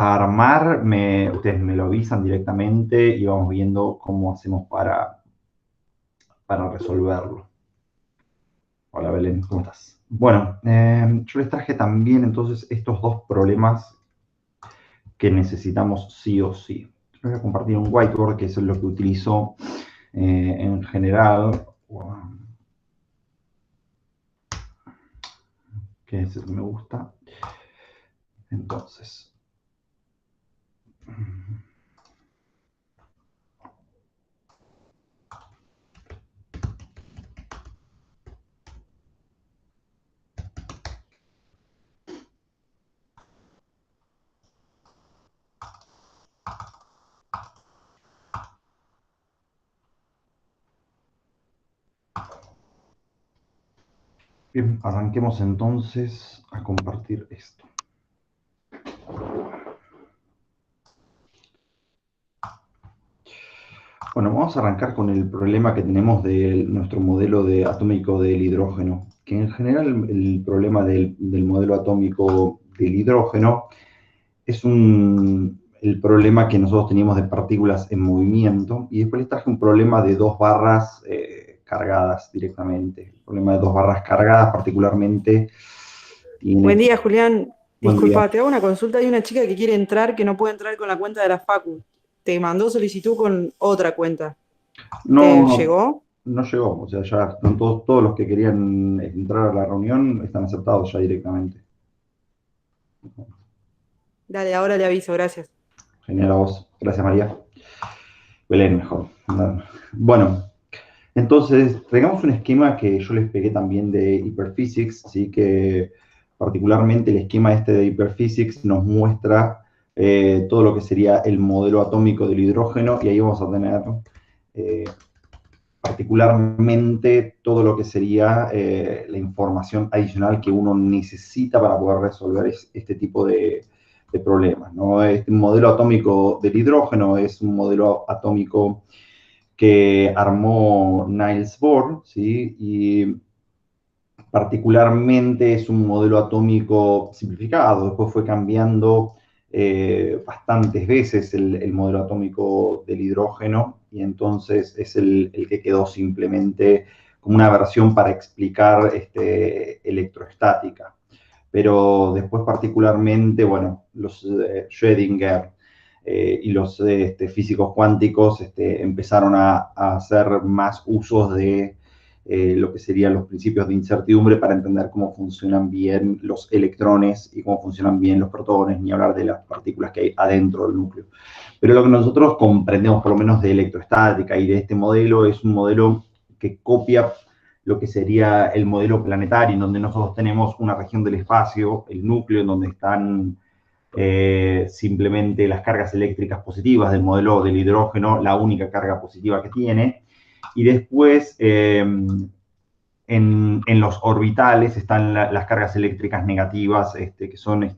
armar, ustedes me lo avisan directamente y vamos viendo cómo hacemos para resolverlo. Hola Belén, ¿cómo estás? Bueno, yo les traje también entonces estos dos problemas que necesitamos sí o sí. Les voy a compartir un whiteboard, que es lo que utilizo en general, que es el que me gusta. Entonces, bien, arranquemos entonces a compartir esto. Bueno, vamos a arrancar con el problema que tenemos de nuestro modelo atómico del hidrógeno, que en general el problema del modelo atómico del hidrógeno es el problema que nosotros teníamos de partículas en movimiento, y después les traje un problema de dos barras cargadas directamente. El problema de dos barras cargadas particularmente tiene... Buen día, Julián. Buen día. Disculpa, te hago una consulta. Hay una chica que quiere entrar que no puede entrar con la cuenta de la Facu. Te mandó solicitud con otra cuenta. ¿Te No, llegó? no llegó, o sea, ya están todos los que querían entrar a la reunión están aceptados ya directamente. Dale, ahora le aviso, gracias. Genial a vos. Gracias, María. Belén, mejor. Bueno, entonces, tengamos un esquema que yo les pegué también de Hyperphysics, ¿sí? Que particularmente el esquema este de Hyperphysics nos muestra todo lo que sería el modelo atómico del hidrógeno, y ahí vamos a tener particularmente todo lo que sería la información adicional que uno necesita para poder resolver este tipo de problemas, ¿no? Este modelo atómico del hidrógeno es un modelo atómico que armó Niels Bohr, ¿sí? Y particularmente es un modelo atómico simplificado. Después fue cambiando bastantes veces el modelo atómico del hidrógeno, y entonces es el que quedó simplemente como una versión para explicar electroestática. Pero después particularmente, bueno, los Schrödinger y los físicos cuánticos empezaron a hacer más usos de lo que serían los principios de incertidumbre para entender cómo funcionan bien los electrones y cómo funcionan bien los protones, ni hablar de las partículas que hay adentro del núcleo. Pero lo que nosotros comprendemos, por lo menos de electroestática y de este modelo, es un modelo que copia lo que sería el modelo planetario, en donde nosotros tenemos una región del espacio, el núcleo, en donde están simplemente las cargas eléctricas positivas del modelo del hidrógeno, la única carga positiva que tiene, y después en los orbitales están las cargas eléctricas negativas, que son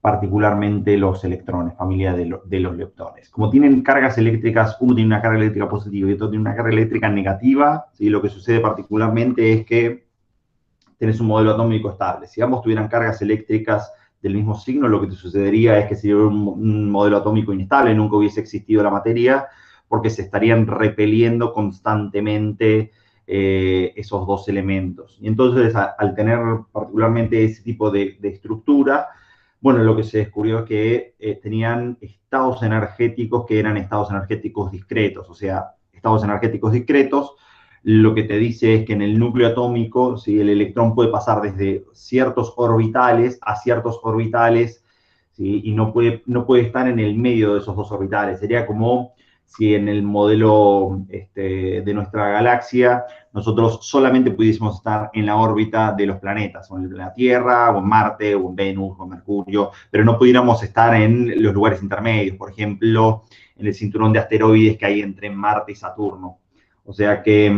particularmente los electrones, familia de los leptones. Como tienen cargas eléctricas, uno tiene una carga eléctrica positiva y otro tiene una carga eléctrica negativa, ¿sí? Lo que sucede particularmente es que tenés un modelo atómico estable. Si ambos tuvieran cargas eléctricas del mismo signo, lo que te sucedería es que sería un modelo atómico inestable, nunca hubiese existido la materia, porque se estarían repeliendo constantemente esos dos elementos. Y entonces, al tener particularmente ese tipo de estructura, bueno, lo que se descubrió es que tenían estados energéticos que eran estados energéticos discretos, o sea, estados energéticos discretos lo que te dice es que en el núcleo atómico, ¿sí? El electrón puede pasar desde ciertos orbitales a ciertos orbitales, ¿sí? Y no puede estar en el medio de esos dos orbitales. Sería como si en el modelo de nuestra galaxia nosotros solamente pudiésemos estar en la órbita de los planetas, o en la Tierra, o en Marte, o en Venus, o en Mercurio, pero no pudiéramos estar en los lugares intermedios, por ejemplo, en el cinturón de asteroides que hay entre Marte y Saturno. O sea que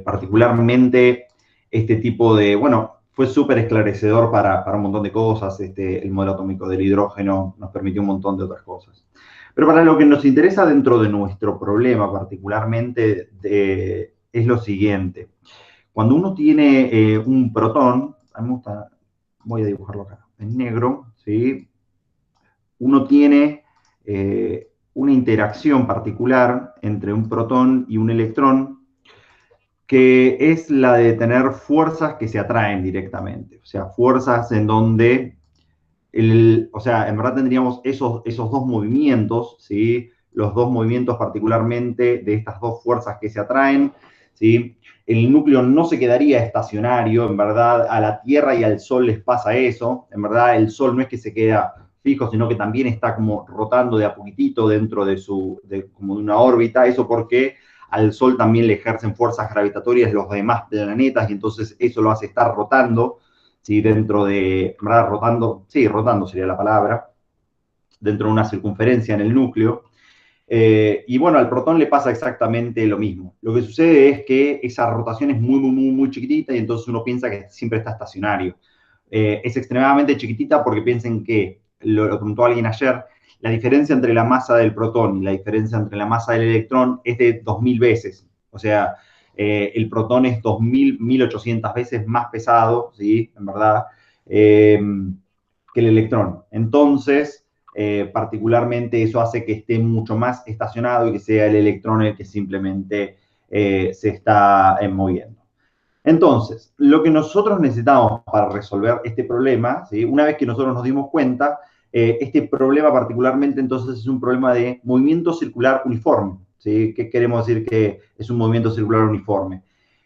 particularmente este tipo de, bueno, fue súper esclarecedor para un montón de cosas. El modelo atómico del hidrógeno nos permitió un montón de otras cosas. Pero para lo que nos interesa dentro de nuestro problema particularmente es lo siguiente. Cuando uno tiene un protón, a mí me gusta, voy a dibujarlo acá, en negro, ¿sí? uno tiene una interacción particular entre un protón y un electrón, que es la de tener fuerzas que se atraen directamente. O sea, fuerzas en donde, o sea, en verdad tendríamos esos dos movimientos, ¿sí? Los dos movimientos particularmente de estas dos fuerzas que se atraen, ¿sí? El núcleo no se quedaría estacionario, en verdad a la Tierra y al Sol les pasa eso, en verdad el Sol no es que se queda fijo, sino que también está como rotando de a poquitito dentro como de una órbita, eso porque al Sol también le ejercen fuerzas gravitatorias los demás planetas y entonces eso lo hace estar rotando, ¿sí? Dentro de, ¿verdad? Rotando, sí, rotando sería la palabra, dentro de una circunferencia en el núcleo. Y bueno, al protón le pasa exactamente lo mismo. Lo que sucede es que esa rotación es muy chiquitita y entonces uno piensa que siempre está estacionario. Es extremadamente chiquitita porque piensen que, lo preguntó alguien ayer, la diferencia entre la masa del protón y la diferencia entre la masa del electrón es de 2000 veces. O sea, el protón es 2000, 1800 veces más pesado, ¿sí? En verdad, que el electrón. Entonces, particularmente eso hace que esté mucho más estacionado y que sea el electrón el que simplemente se está moviendo. Entonces, lo que nosotros necesitamos para resolver este problema, ¿sí? Una vez que nosotros nos dimos cuenta, este problema particularmente entonces es un problema de movimiento circular uniforme. ¿Sí? ¿Qué queremos decir que es un movimiento circular uniforme?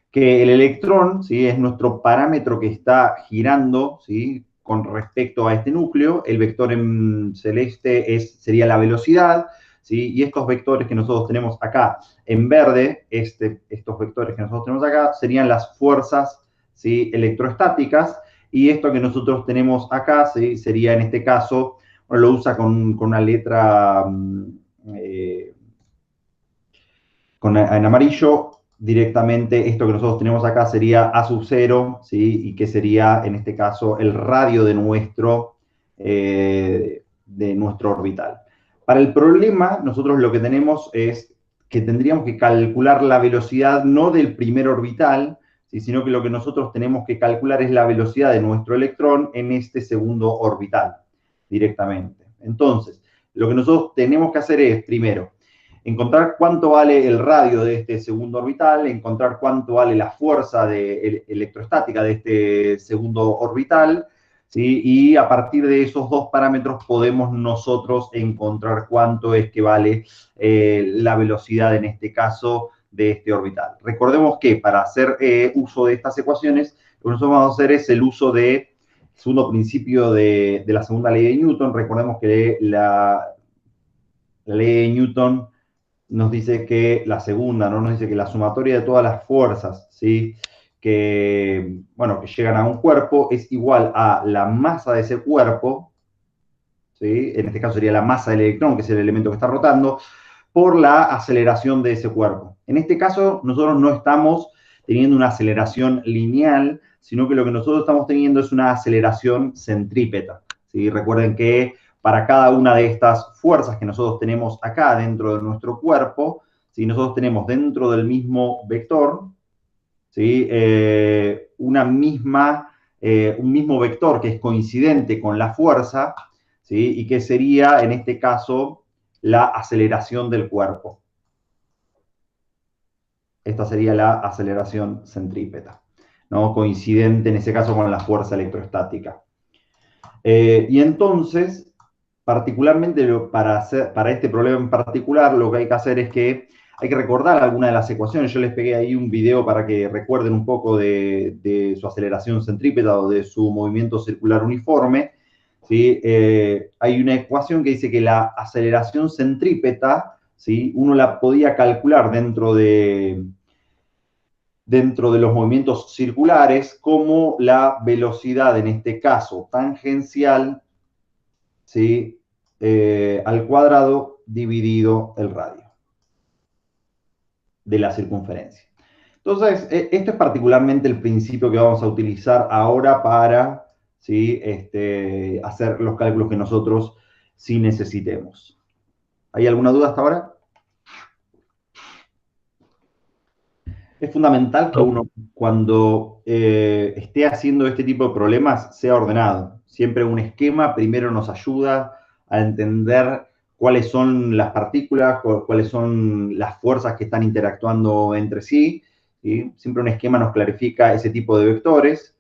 Que el electrón, ¿sí? Es nuestro parámetro que está girando, ¿sí? Con respecto a este núcleo. El vector en celeste sería la velocidad, ¿sí? Y estos vectores que nosotros tenemos acá en verde, estos vectores que nosotros tenemos acá, serían las fuerzas, ¿sí? Electrostáticas, y esto que nosotros tenemos acá, ¿sí? Sería en este caso, bueno, lo usa con una letra en amarillo, directamente esto que nosotros tenemos acá sería A sub 0, ¿sí? Y que sería, en este caso, el radio de nuestro orbital. Para el problema, nosotros lo que tenemos es que tendríamos que calcular la velocidad no del primer orbital, ¿sí? Sino que lo que nosotros tenemos que calcular es la velocidad de nuestro electrón en este segundo orbital, directamente. Entonces, lo que nosotros tenemos que hacer es, primero, encontrar cuánto vale el radio de este segundo orbital, encontrar cuánto vale la fuerza electrostática de este segundo orbital, ¿sí? Y a partir de esos dos parámetros podemos nosotros encontrar cuánto es que vale la velocidad, en este caso, de este orbital. Recordemos que para hacer uso de estas ecuaciones, lo que nosotros vamos a hacer es el uso del segundo principio de la segunda ley de Newton. Recordemos que la ley de Newton nos dice que la segunda, ¿no? Nos dice que la sumatoria de todas las fuerzas, ¿sí? Que, bueno, que llegan a un cuerpo es igual a la masa de ese cuerpo, ¿sí? En este caso sería la masa del electrón, que es el elemento que está rotando, por la aceleración de ese cuerpo. En este caso, nosotros no estamos teniendo una aceleración lineal, sino que lo que nosotros estamos teniendo es una aceleración centrípeta, ¿sí? Recuerden que para cada una de estas fuerzas que nosotros tenemos acá dentro de nuestro cuerpo, ¿sí? Nosotros tenemos dentro del mismo vector, ¿sí? Un mismo vector que es coincidente con la fuerza, ¿sí? Y que sería, en este caso, la aceleración del cuerpo. Esta sería la aceleración centrípeta, ¿no? Coincidente en ese caso con la fuerza electrostática. Y entonces, particularmente para este problema en particular, lo que hay que hacer es que hay que recordar algunas de las ecuaciones. Yo les pegué ahí un video para que recuerden un poco de su aceleración centrípeta o de su movimiento circular uniforme, ¿sí? Hay una ecuación que dice que la aceleración centrípeta, ¿sí? Uno la podía calcular dentro de los movimientos circulares como la velocidad, en este caso tangencial, ¿sí? Al cuadrado dividido el radio de la circunferencia. Entonces, este es particularmente el principio que vamos a utilizar ahora para, ¿sí? Hacer los cálculos que nosotros sí necesitemos. ¿Hay alguna duda hasta ahora? Es fundamental que uno, cuando esté haciendo este tipo de problemas, sea ordenado. Siempre un esquema primero nos ayuda a entender cuáles son las partículas, cuáles son las fuerzas que están interactuando entre sí, ¿sí? Siempre un esquema nos clarifica ese tipo de vectores.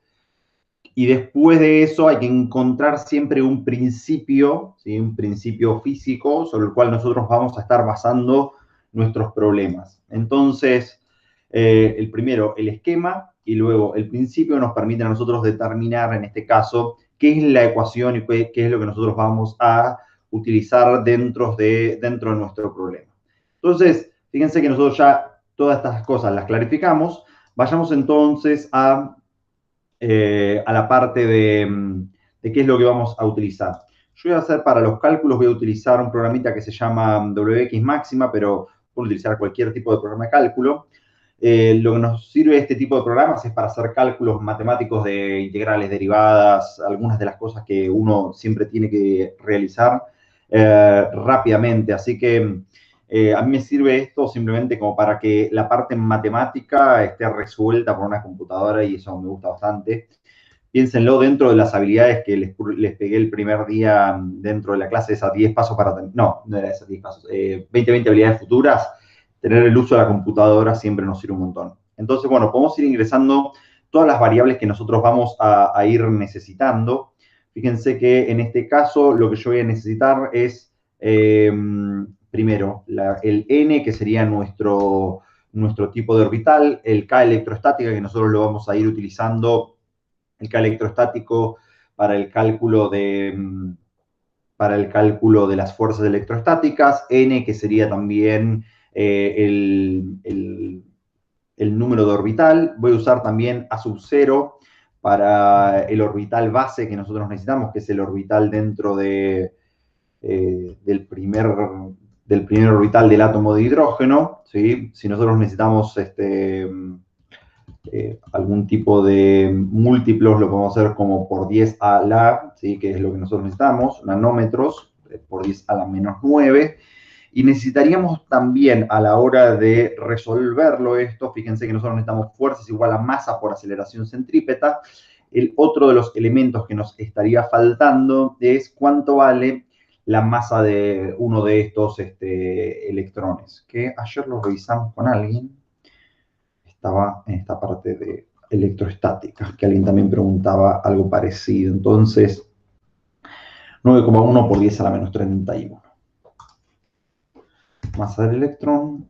Y después de eso hay que encontrar siempre un principio, ¿sí? Un principio físico sobre el cual nosotros vamos a estar basando nuestros problemas. Entonces, el primero, el esquema, y luego el principio nos permite a nosotros determinar, en este caso, qué es la ecuación y qué es lo que nosotros vamos a utilizar dentro de nuestro problema. Entonces, fíjense que nosotros ya todas estas cosas las clarificamos. Vayamos entonces a la parte de qué es lo que vamos a utilizar. Yo voy a hacer para los cálculos, voy a utilizar un programita que se llama WX Máxima, pero puedo utilizar cualquier tipo de programa de cálculo. Lo que nos sirve este tipo de programas es para hacer cálculos matemáticos de integrales, derivadas, algunas de las cosas que uno siempre tiene que realizar rápidamente. Así que a mí me sirve esto simplemente como para que la parte matemática esté resuelta por una computadora y eso me gusta bastante. Piénsenlo dentro de las habilidades que les pegué el primer día dentro de la clase, esas 10 pasos para... No, no era esas 10 pasos. 20 habilidades futuras. Tener el uso de la computadora siempre nos sirve un montón. Entonces, bueno, podemos ir ingresando todas las variables que nosotros vamos a ir necesitando. Fíjense que en este caso lo que yo voy a necesitar es, primero, el n, que sería nuestro tipo de orbital, el k electrostática, que nosotros lo vamos a ir utilizando, el k electrostático para el cálculo de las fuerzas electrostáticas, n, que sería también el número de orbital. Voy a usar también A sub 0 para el orbital base que nosotros necesitamos, que es el orbital dentro del primer orbital del átomo de hidrógeno, ¿sí? Si nosotros necesitamos algún tipo de múltiplos, lo podemos hacer como por 10 a la, ¿sí? Que es lo que nosotros necesitamos, nanómetros, por 10 a la menos 9. Y necesitaríamos también, a la hora de resolverlo esto, fíjense que nosotros necesitamos fuerzas igual a masa por aceleración centrípeta. El otro de los elementos que nos estaría faltando es cuánto vale la masa de uno de estos electrones, que ayer lo revisamos con alguien. Estaba en esta parte de electrostática, que alguien también preguntaba algo parecido. Entonces, 9,1 por 10 a la menos 31. Masa del electrón.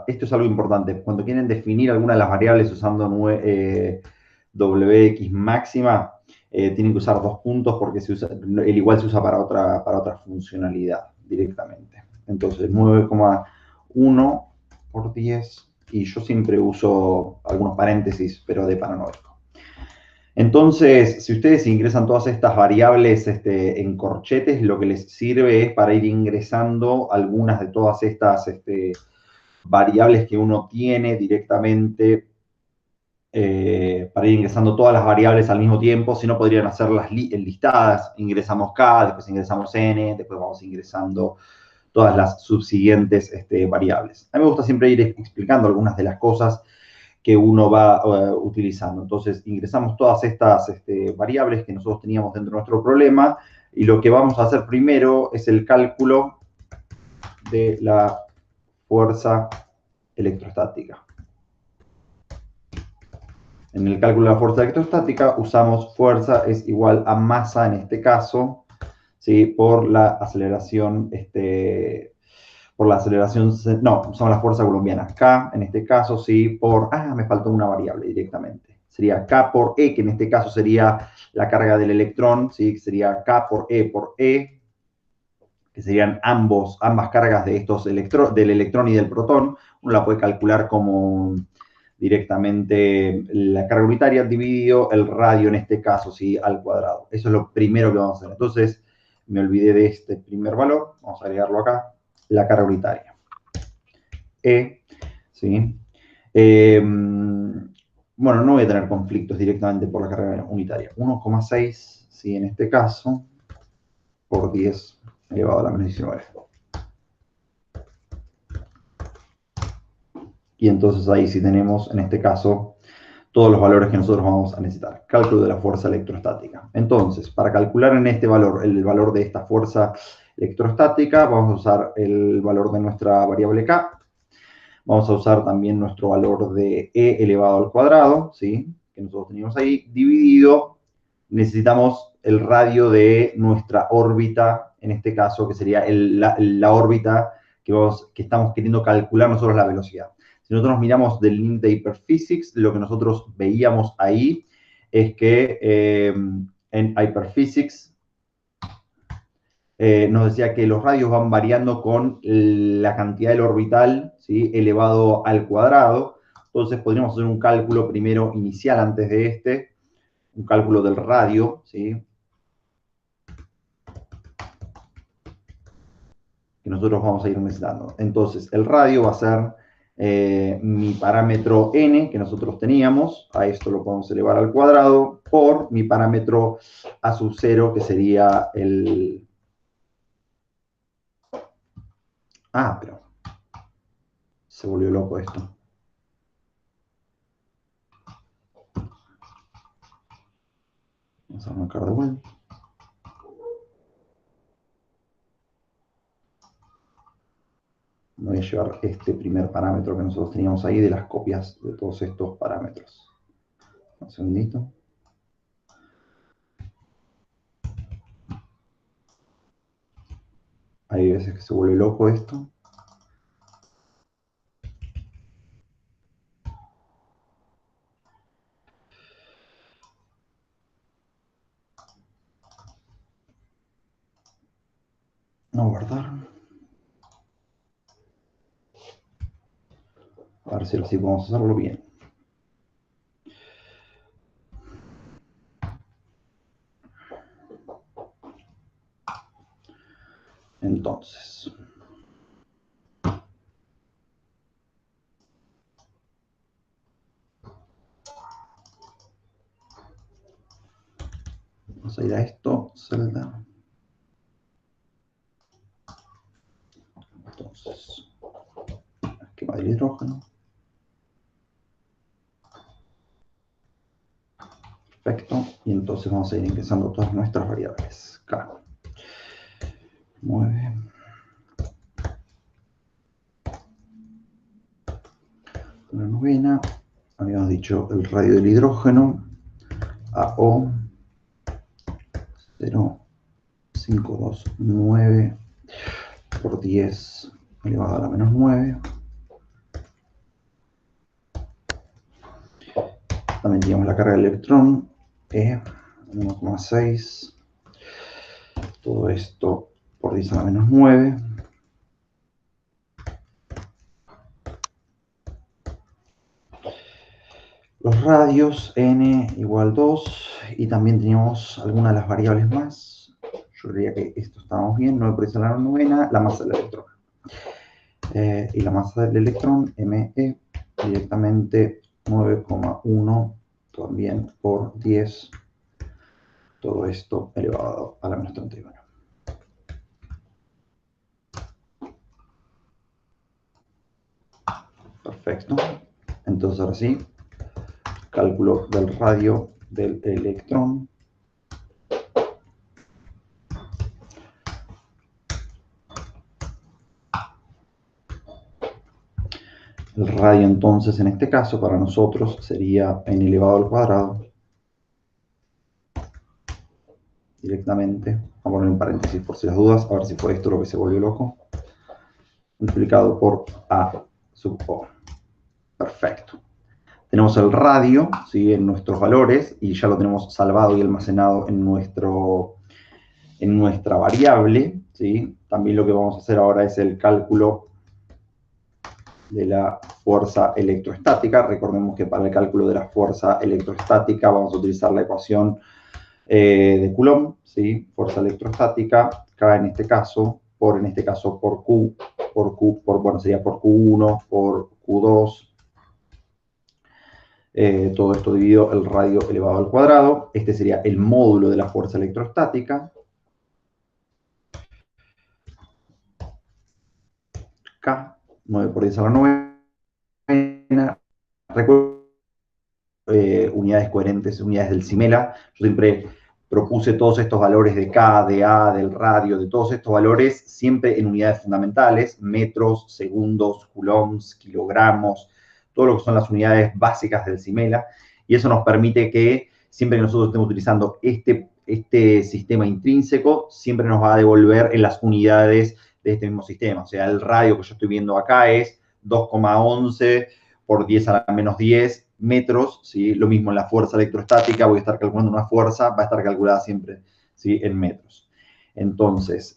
Esto es algo importante. Cuando quieren definir alguna de las variables usando WX máxima, tienen que usar dos puntos porque el igual se usa para otra funcionalidad directamente. Entonces, 9,1 por 10, y yo siempre uso algunos paréntesis, pero de paranoico. Entonces, si ustedes ingresan todas estas variables en corchetes, lo que les sirve es para ir ingresando algunas de todas estas variables que uno tiene directamente, para ir ingresando todas las variables al mismo tiempo. Si no, podrían hacerlas listadas. Ingresamos K, después ingresamos N, después vamos ingresando todas las subsiguientes variables. A mí me gusta siempre ir explicando algunas de las cosas que uno va utilizando. Entonces, ingresamos todas estas variables que nosotros teníamos dentro de nuestro problema, y lo que vamos a hacer primero es el cálculo de la fuerza electrostática. En el cálculo de la fuerza electrostática usamos fuerza es igual a masa, en este caso, ¿sí? Por la aceleración, no, usamos la fuerza colombiana, K, en este caso, sí, me faltó una variable directamente. Sería K por E, que en este caso sería la carga del electrón, ¿sí? Que sería K por E, que serían ambas cargas de del electrón y del protón. Uno la puede calcular como directamente la carga unitaria dividido el radio, en este caso, ¿sí? Al cuadrado. Eso es lo primero que vamos a hacer. Entonces, me olvidé de este primer valor, vamos a agregarlo acá, la carga unitaria. ¿Sí? Bueno, no voy a tener conflictos directamente por la carga unitaria. 1,6, ¿sí? En este caso, por 10 elevado a la menos 19. Y entonces ahí sí tenemos, en este caso, todos los valores que nosotros vamos a necesitar. Cálculo de la fuerza electrostática. Entonces, para calcular en este valor, el valor de esta fuerza electrostática, vamos a usar el valor de nuestra variable K. Vamos a usar también nuestro valor de E elevado al cuadrado, ¿sí? Que nosotros teníamos ahí, dividido, necesitamos el radio de nuestra órbita, en este caso, que sería la órbita que estamos queriendo calcular nosotros la velocidad. Si nosotros miramos del link de Hyperphysics, lo que nosotros veíamos ahí es que en Hyperphysics nos decía que los radios van variando con la cantidad del orbital, ¿sí? Elevado al cuadrado. Entonces podríamos hacer un cálculo primero inicial antes de este, un cálculo del radio, ¿sí? Que nosotros vamos a ir necesitando. Entonces el radio va a ser mi parámetro n que nosotros teníamos, a esto lo podemos elevar al cuadrado, por mi parámetro a sub 0, que sería el... Ah, pero se volvió loco esto. Vamos a marcar de vuelta. Voy a llevar este primer parámetro que nosotros teníamos ahí de las copias de todos estos parámetros. Un segundito. Hay veces que se vuelve loco esto. No guardar. A ver si así podemos hacerlo bien. Entonces, vamos a ir a esto, celda. Entonces, esquema del hidrógeno. Perfecto. Y entonces vamos a ir ingresando todas nuestras variables. K. 9. La novena. Habíamos dicho el radio del hidrógeno. AO 0,529 por 10 elevado a la menos 9. También tenemos la carga del electrón, E 1,6. Todo esto por 10 a la menos 9. Los radios, N igual 2. Y también teníamos algunas de las variables más. Yo diría que esto estábamos bien, 9 por 10 a la novena, la masa del electrón. Y la masa del electrón, ME, directamente 9,1 también por 10. Todo esto elevado a la menos 31. Perfecto. Entonces ahora sí, cálculo del radio del electrón. El radio entonces en este caso para nosotros sería n elevado al cuadrado. Directamente, vamos a poner un paréntesis por si las dudas, a ver si fue esto lo que se volvió loco. Multiplicado por A sub O. Perfecto. Tenemos el radio, ¿sí? En nuestros valores y ya lo tenemos salvado y almacenado en nuestra variable, ¿sí? También lo que vamos a hacer ahora es el cálculo de la fuerza electrostática. Recordemos que para el cálculo de la fuerza electrostática vamos a utilizar la ecuación de Coulomb, ¿sí? Fuerza electrostática, K en este caso por Q, bueno, sería por Q1, por Q2, todo esto dividido el radio elevado al cuadrado. Este sería el módulo de la fuerza electrostática. K, 9 por 10 a la novena. Recuerden unidades coherentes, unidades del CIMELA. Yo siempre propuse todos estos valores de K, de A, del radio, de todos estos valores, siempre en unidades fundamentales, metros, segundos, coulombs, kilogramos, todo lo que son las unidades básicas del CIMELA, y eso nos permite que siempre que nosotros estemos utilizando este sistema intrínseco, siempre nos va a devolver en las unidades de este mismo sistema. O sea, el radio que yo estoy viendo acá es 2,11 por 10 a la menos 10 metros, ¿sí? Lo mismo en la fuerza electrostática, voy a estar calculando una fuerza, va a estar calculada siempre, ¿sí? En metros. Entonces,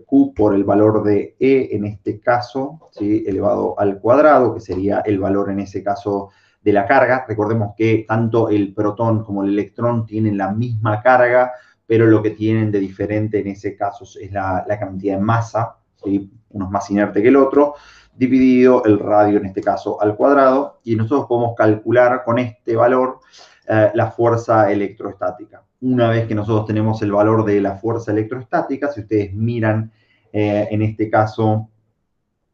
Q por el valor de E en este caso, ¿sí? Elevado al cuadrado, que sería el valor en ese caso de la carga. Recordemos que tanto el protón como el electrón tienen la misma carga, pero lo que tienen de diferente en ese caso es la cantidad de masa, ¿sí? Uno es más inerte que el otro, dividido el radio en este caso al cuadrado, y nosotros podemos calcular con este valor la fuerza electrostática. Una vez que nosotros tenemos el valor de la fuerza electrostática, si ustedes miran en este caso,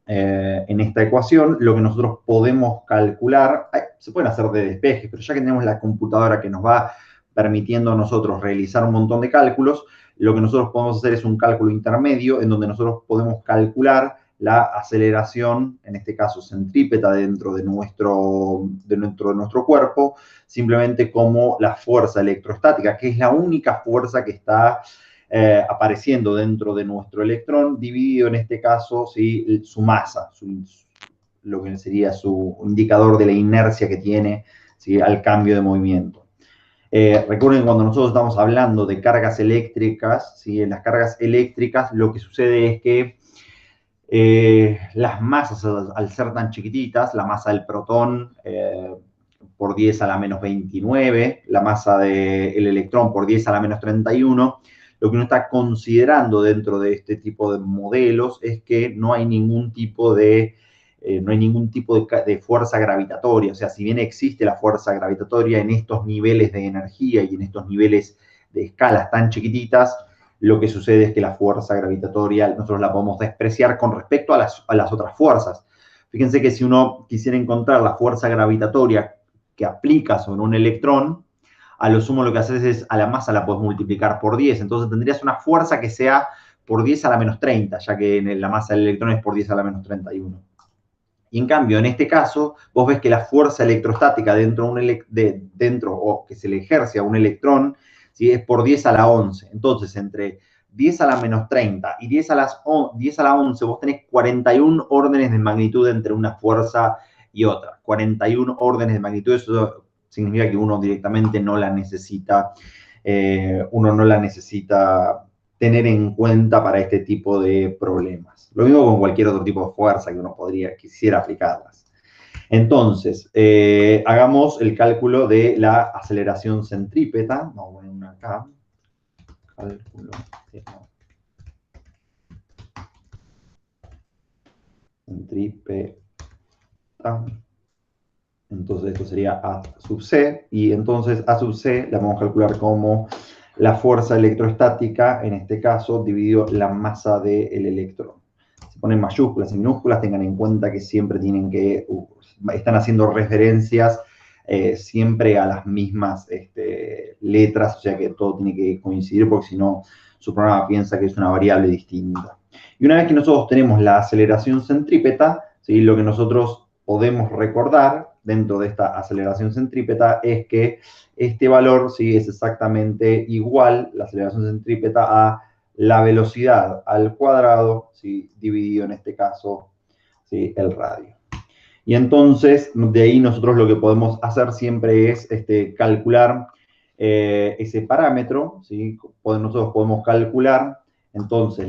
en esta ecuación, lo que nosotros podemos calcular, se pueden hacer de despeje, pero ya que tenemos la computadora que nos va permitiendo a nosotros realizar un montón de cálculos, lo que nosotros podemos hacer es un cálculo intermedio en donde nosotros podemos calcular la aceleración, en este caso centrípeta, dentro de nuestro cuerpo, simplemente como la fuerza electrostática, que es la única fuerza que está apareciendo dentro de nuestro electrón, dividido en este caso, ¿sí? Su masa, lo que sería su indicador de la inercia que tiene, ¿sí? Al cambio de movimiento. Recuerden, cuando nosotros estamos hablando de cargas eléctricas, ¿sí? En las cargas eléctricas lo que sucede es que las masas, al ser tan chiquititas, la masa del protón por 10 a la menos 29, la masa del electrón por 10 a la menos 31, lo que uno está considerando dentro de este tipo de modelos es que no hay ningún tipo de fuerza gravitatoria. O sea, si bien existe la fuerza gravitatoria en estos niveles de energía y en estos niveles de escalas tan chiquititas, lo que sucede es que la fuerza gravitatoria nosotros la podemos despreciar con respecto a las otras fuerzas. Fíjense que si uno quisiera encontrar la fuerza gravitatoria que aplica sobre un electrón, a lo sumo lo que haces es a la masa la puedes multiplicar por 10. Entonces tendrías una fuerza que sea por 10 a la menos 30, ya que la masa del electrón es por 10 a la menos 31. Y en cambio, en este caso, vos ves que la fuerza electrostática o que se le ejerce a un electrón, ¿sí? Es por 10 a la 11. Entonces, entre 10 a la menos 30 y 10 a la 11, vos tenés 41 órdenes de magnitud entre una fuerza y otra. 41 órdenes de magnitud, eso significa que uno directamente no la necesita, tener en cuenta para este tipo de problemas. Lo mismo con cualquier otro tipo de fuerza que uno quisiera aplicarlas. Entonces, hagamos el cálculo de la aceleración centrípeta. Vamos a poner una acá. Cálculo de centrípeta. Entonces, esto sería A sub C. Y entonces, A sub C la vamos a calcular como la fuerza electrostática, en este caso, dividido la masa del electrón. Se ponen mayúsculas y minúsculas, tengan en cuenta que siempre están haciendo referencias siempre a las mismas letras, o sea que todo tiene que coincidir, porque si no, su programa piensa que es una variable distinta. Y una vez que nosotros tenemos la aceleración centrípeta, ¿sí? Lo que nosotros podemos recordar dentro de esta aceleración centrípeta es que este valor, ¿sí? Es exactamente igual, la aceleración centrípeta, a la velocidad al cuadrado, ¿sí? Dividido en este caso, ¿sí? El radio. Y entonces, de ahí nosotros lo que podemos hacer siempre es calcular ese parámetro, ¿sí? Nosotros podemos calcular, entonces,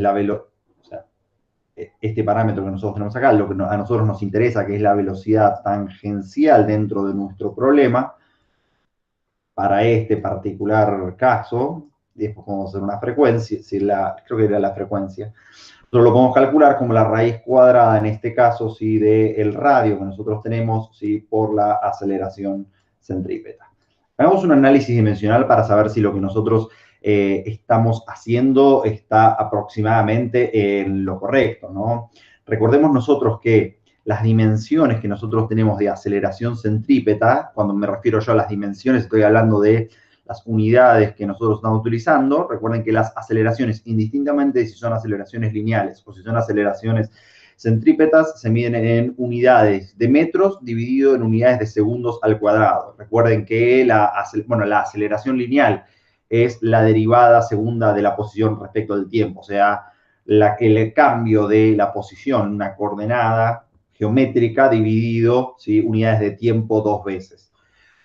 este parámetro que nosotros tenemos acá, lo que a nosotros nos interesa, que es la velocidad tangencial dentro de nuestro problema, para este particular caso, y después podemos hacer una frecuencia, creo que era la frecuencia, nosotros lo podemos calcular como la raíz cuadrada, en este caso, ¿sí? Del radio que nosotros tenemos, ¿sí? Por la aceleración centrípeta. Hagamos un análisis dimensional para saber si lo que nosotros estamos haciendo está aproximadamente en lo correcto, ¿no? Recordemos nosotros que las dimensiones que nosotros tenemos de aceleración centrípeta. Cuando me refiero yo a las dimensiones, estoy hablando de las unidades que nosotros estamos utilizando. Recuerden que las aceleraciones, indistintamente si son aceleraciones lineales o si son aceleraciones centrípetas, se miden en unidades de metros dividido en unidades de segundos al cuadrado. Recuerden que la aceleración lineal es la derivada segunda de la posición respecto del tiempo, o sea, el cambio de la posición, una coordenada geométrica dividido, ¿sí?, unidades de tiempo 2 veces.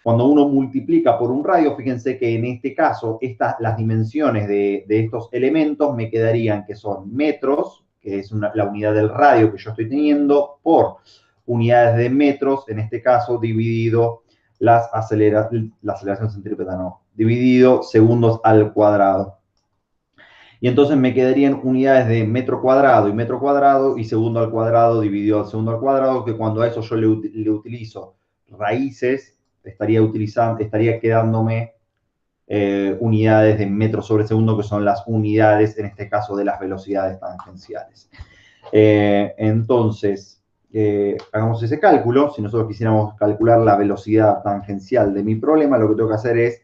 Cuando uno multiplica por un radio, fíjense que en este caso, las dimensiones de estos elementos me quedarían que son metros, que es la unidad del radio que yo estoy teniendo, por unidades de metros, en este caso, dividido la aceleración centrípeta, no, dividido segundos al cuadrado. Y entonces me quedarían unidades de metro cuadrado y segundo al cuadrado dividido al segundo al cuadrado, que cuando a eso yo le utilizo raíces, estaría quedándome unidades de metro sobre segundo, que son las unidades, en este caso, de las velocidades tangenciales. Entonces, hagamos ese cálculo. Si nosotros quisiéramos calcular la velocidad tangencial de mi problema, lo que tengo que hacer es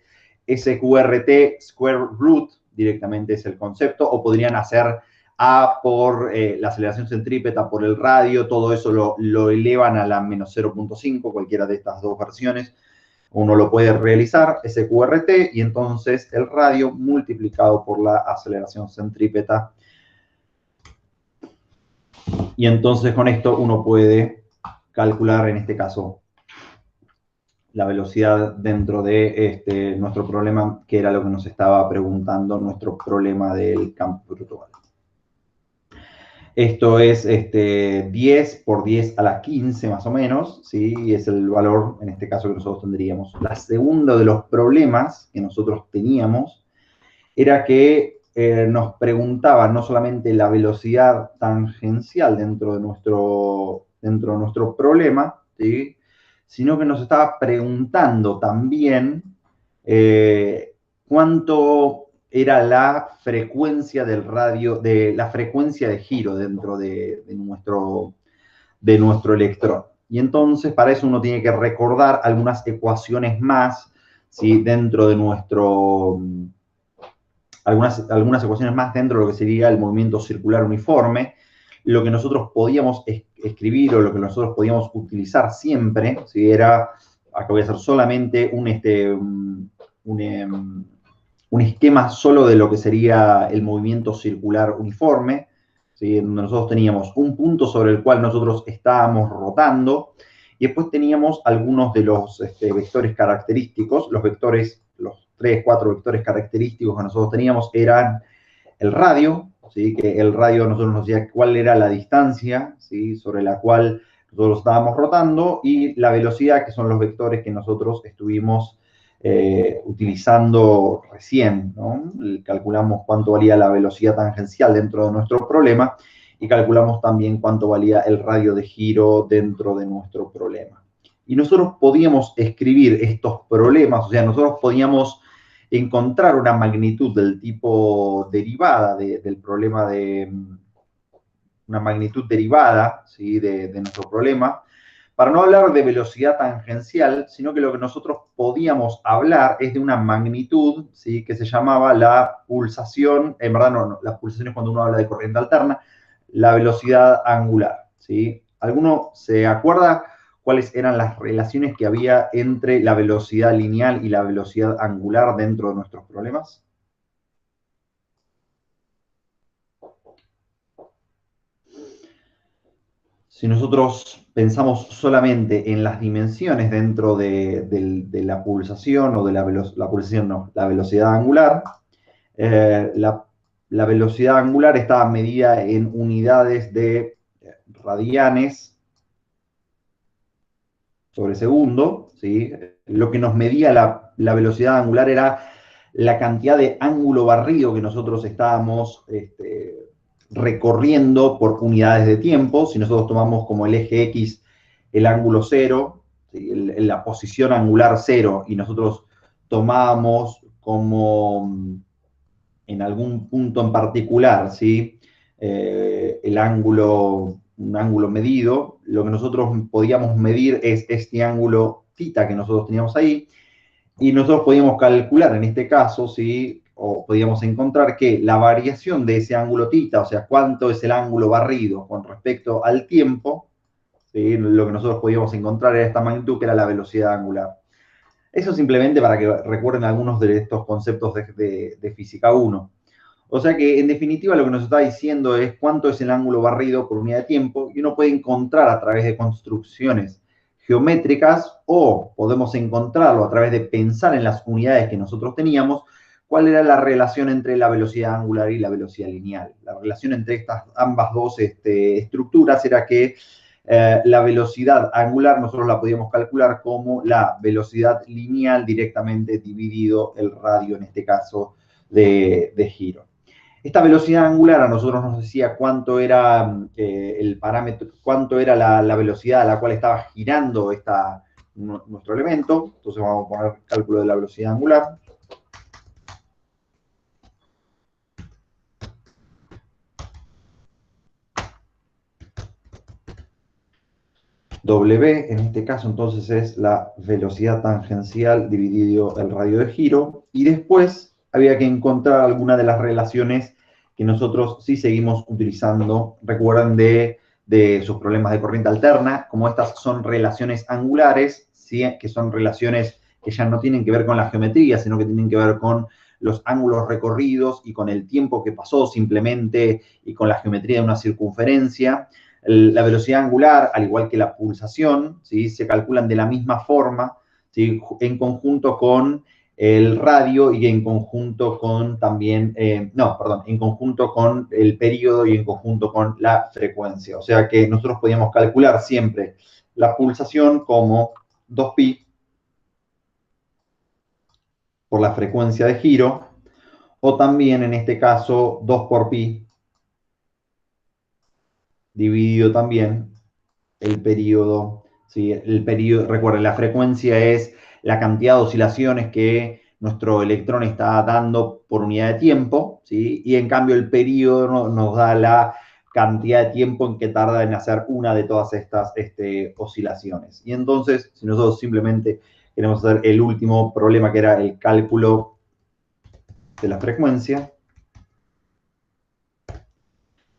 SQRT square root, directamente es el concepto, o podrían hacer A por la aceleración centrípeta por el radio, todo eso lo elevan a la menos 0.5, cualquiera de estas dos versiones. Uno lo puede realizar, SQRT, y entonces el radio multiplicado por la aceleración centrípeta. Y entonces con esto uno puede calcular, en este caso, la velocidad dentro de nuestro problema, que era lo que nos estaba preguntando nuestro problema del campo virtual. Esto es 10 por 10 a la 15 más o menos, ¿sí? Y es el valor, en este caso, que nosotros tendríamos. La segunda de los problemas que nosotros teníamos era que nos preguntaban no solamente la velocidad tangencial dentro de nuestro problema, ¿sí?, sino que nos estaba preguntando también cuánto era la frecuencia del radio, la frecuencia de giro dentro de nuestro electrón. Y entonces, para eso uno tiene que recordar algunas ecuaciones más, ¿sí?, dentro de algunas ecuaciones más dentro de lo que sería el movimiento circular uniforme. Lo que nosotros podíamos escribir o lo que nosotros podíamos utilizar siempre, ¿sí?, era, acá voy a hacer solamente un esquema solo de lo que sería el movimiento circular uniforme, ¿sí?, donde nosotros teníamos un punto sobre el cual nosotros estábamos rotando, y después teníamos algunos de los vectores característicos. Los 3, 4 vectores característicos que nosotros teníamos eran el radio, ¿sí?, que el radio nosotros nos decía cuál era la distancia, ¿sí?, sobre la cual nosotros estábamos rotando, y la velocidad, que son los vectores que nosotros estuvimos utilizando recién, ¿no? Calculamos cuánto valía la velocidad tangencial dentro de nuestro problema y calculamos también cuánto valía el radio de giro dentro de nuestro problema. Y nosotros podíamos escribir estos problemas, o sea, nosotros podíamos encontrar una magnitud del tipo derivada del problema, una magnitud derivada, ¿sí?, de nuestro problema, para no hablar de velocidad tangencial, sino que lo que nosotros podíamos hablar es de una magnitud, ¿sí?, que se llamaba la pulsación, en verdad no, la pulsación es cuando uno habla de corriente alterna, la velocidad angular, ¿sí? ¿Alguno se acuerda cuáles eran las relaciones que había entre la velocidad lineal y la velocidad angular dentro de nuestros problemas? Si nosotros pensamos solamente en las dimensiones dentro de la pulsación, o de la pulsación, no, la velocidad angular, la velocidad angular estaba medida en unidades de radianes sobre segundo, ¿sí? Lo que nos medía la velocidad angular era la cantidad de ángulo barrido que nosotros estábamos recorriendo por unidades de tiempo. Si nosotros tomamos como el eje X el ángulo 0, ¿sí?, la posición angular 0, y nosotros tomábamos como en algún punto en particular, ¿sí?, el ángulo un ángulo medido, lo que nosotros podíamos medir es este ángulo θ que nosotros teníamos ahí, y nosotros podíamos calcular en este caso, ¿sí? O podíamos encontrar que la variación de ese ángulo θ, o sea, cuánto es el ángulo barrido con respecto al tiempo, ¿sí? Lo que nosotros podíamos encontrar era esta magnitud, que era la velocidad angular. Eso simplemente para que recuerden algunos de estos conceptos de física 1. O sea que, en definitiva, lo que nos está diciendo es cuánto es el ángulo barrido por unidad de tiempo, y uno puede encontrar a través de construcciones geométricas, o podemos encontrarlo a través de pensar en las unidades que nosotros teníamos, cuál era la relación entre la velocidad angular y la velocidad lineal. La relación entre estas ambas dos estructuras era que la velocidad angular nosotros la podíamos calcular como la velocidad lineal directamente dividido el radio, en este caso, de giro. Esta velocidad angular a nosotros nos decía cuánto era el parámetro, cuánto era la velocidad a la cual estaba girando nuestro elemento. Entonces vamos a poner cálculo de la velocidad angular. W, en este caso, entonces, es la velocidad tangencial dividido el radio de giro. Y después había que encontrar alguna de las relaciones que nosotros sí seguimos utilizando. Recuerdan de sus problemas de corriente alterna, como estas son relaciones angulares, ¿sí? Que son relaciones que ya no tienen que ver con la geometría, sino que tienen que ver con los ángulos recorridos y con el tiempo que pasó simplemente, y con la geometría de una circunferencia. La velocidad angular, al igual que la pulsación, ¿sí? Se calculan de la misma forma, ¿sí? En conjunto con el radio y en conjunto con también, en conjunto con el periodo y en conjunto con la frecuencia. O sea que nosotros podíamos calcular siempre la pulsación como 2pi por la frecuencia de giro, o también en este caso 2 por pi dividido también el periodo, ¿sí? El periodo, recuerden, la frecuencia es la cantidad de oscilaciones que nuestro electrón está dando por unidad de tiempo, ¿sí? Y en cambio el periodo nos da la cantidad de tiempo en que tarda en hacer una de todas estas oscilaciones. Y entonces, si nosotros simplemente queremos hacer el último problema, que era el cálculo de la frecuencia,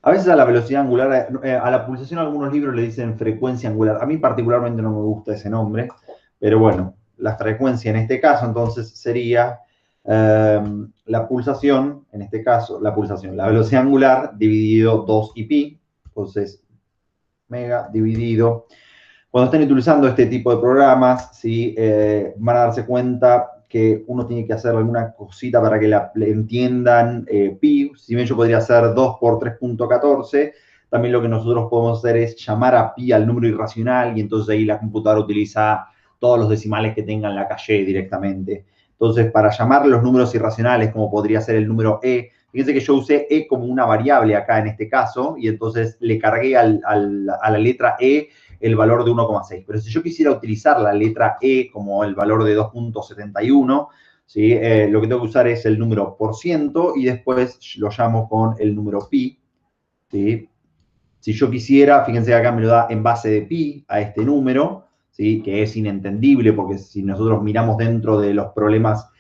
a veces a la velocidad angular, a la pulsación, algunos libros le dicen frecuencia angular. A mí particularmente no me gusta ese nombre, pero bueno, la frecuencia en este caso entonces sería la pulsación, en este caso, la velocidad angular dividido 2 pi, entonces mega dividido. Cuando estén utilizando este tipo de programas, ¿sí? Van a darse cuenta que uno tiene que hacer alguna cosita para que le entiendan pi. Si bien yo podría hacer 2 por 3.14, también lo que nosotros podemos hacer es llamar a pi al número irracional, y entonces ahí la computadora utiliza todos los decimales que tenga en la calle directamente. Entonces, para llamar los números irracionales, como podría ser el número e, fíjense que yo usé e como una variable acá en este caso, y entonces le cargué a la letra e el valor de 1,6. Pero si yo quisiera utilizar la letra E como el valor de 2.71, ¿sí? Lo que tengo que usar es el número por ciento, y después lo llamo con el número pi, ¿sí? Si yo quisiera, fíjense que acá me lo da en base de pi a este número, ¿sí? Que es inentendible, porque si nosotros miramos dentro de los problemas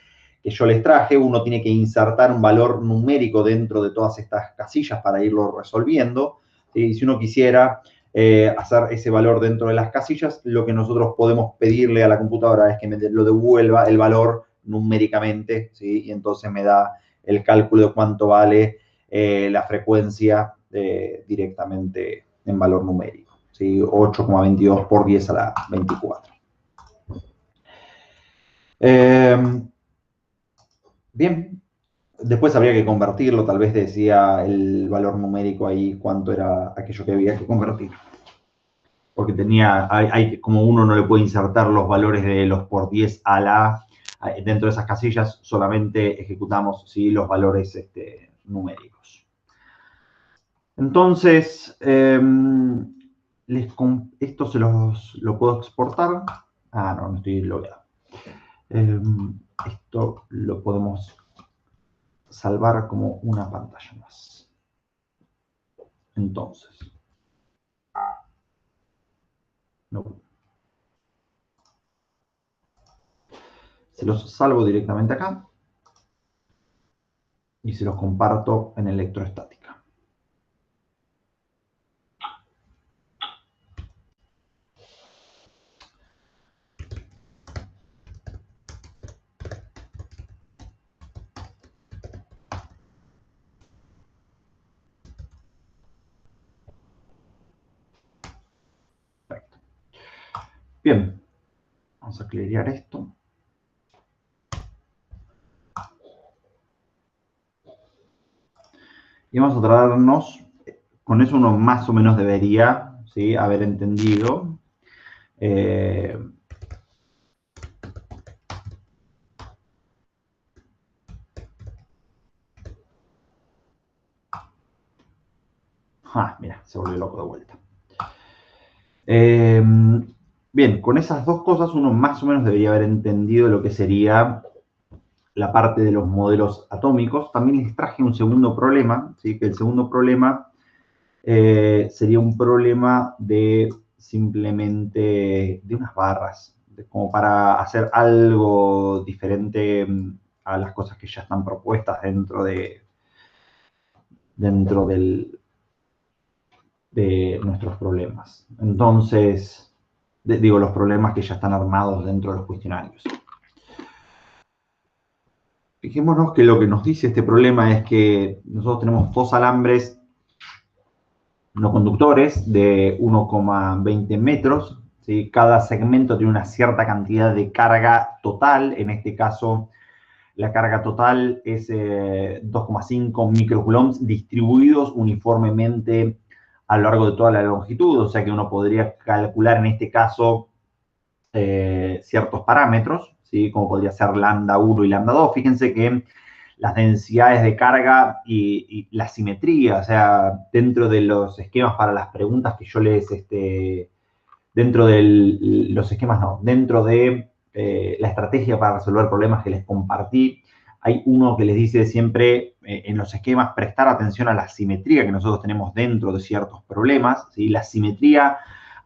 que yo les traje, uno tiene que insertar un valor numérico dentro de todas estas casillas para irlo resolviendo, ¿sí? Y si uno quisiera hacer ese valor dentro de las casillas, lo que nosotros podemos pedirle a la computadora es que me lo devuelva el valor numéricamente, ¿sí? Y entonces me da el cálculo de cuánto vale la frecuencia directamente en valor numérico, ¿sí? 8,22 por 10 a la 24. Bien, después habría que convertirlo, tal vez decía el valor numérico ahí, cuánto era aquello que había que convertir. Porque como uno no le puede insertar los valores de los por 10 dentro de esas casillas, solamente ejecutamos, ¿sí? Los valores numéricos. Entonces, esto lo puedo exportar. No estoy logueado. Esto lo podemos salvar como una pantalla más. Entonces, No. Se los salvo directamente acá y se los comparto en electroestática. Perfecto. Bien, vamos a clarear esto. Y vamos a tratarnos, con eso uno más o menos debería, ¿sí?, haber entendido. Mira, se volvió loco de vuelta. Bien, con esas dos cosas uno más o menos debería haber entendido lo que sería la parte de los modelos atómicos. También les traje un segundo problema, ¿sí? Que el segundo problema sería un problema de simplemente de unas barras, como para hacer algo diferente a las cosas que ya están propuestas dentro de nuestros problemas. Entonces, digo, los problemas que ya están armados dentro de los cuestionarios. Fijémonos que lo que nos dice este problema es que nosotros tenemos dos alambres no conductores de 1,20 metros, ¿sí? Cada segmento tiene una cierta cantidad de carga total. En este caso, la carga total es 2,5 microcoulombs distribuidos uniformemente a lo largo de toda la longitud. O sea que uno podría calcular en este caso ciertos parámetros, ¿sí?, como podría ser lambda 1 y lambda 2. Fíjense que las densidades de carga y la simetría, o sea, dentro de los esquemas para las preguntas que yo les, dentro de los esquemas, no, dentro de la estrategia para resolver problemas que les compartí, hay uno que les dice siempre en los esquemas prestar atención a la simetría que nosotros tenemos dentro de ciertos problemas, ¿sí? La simetría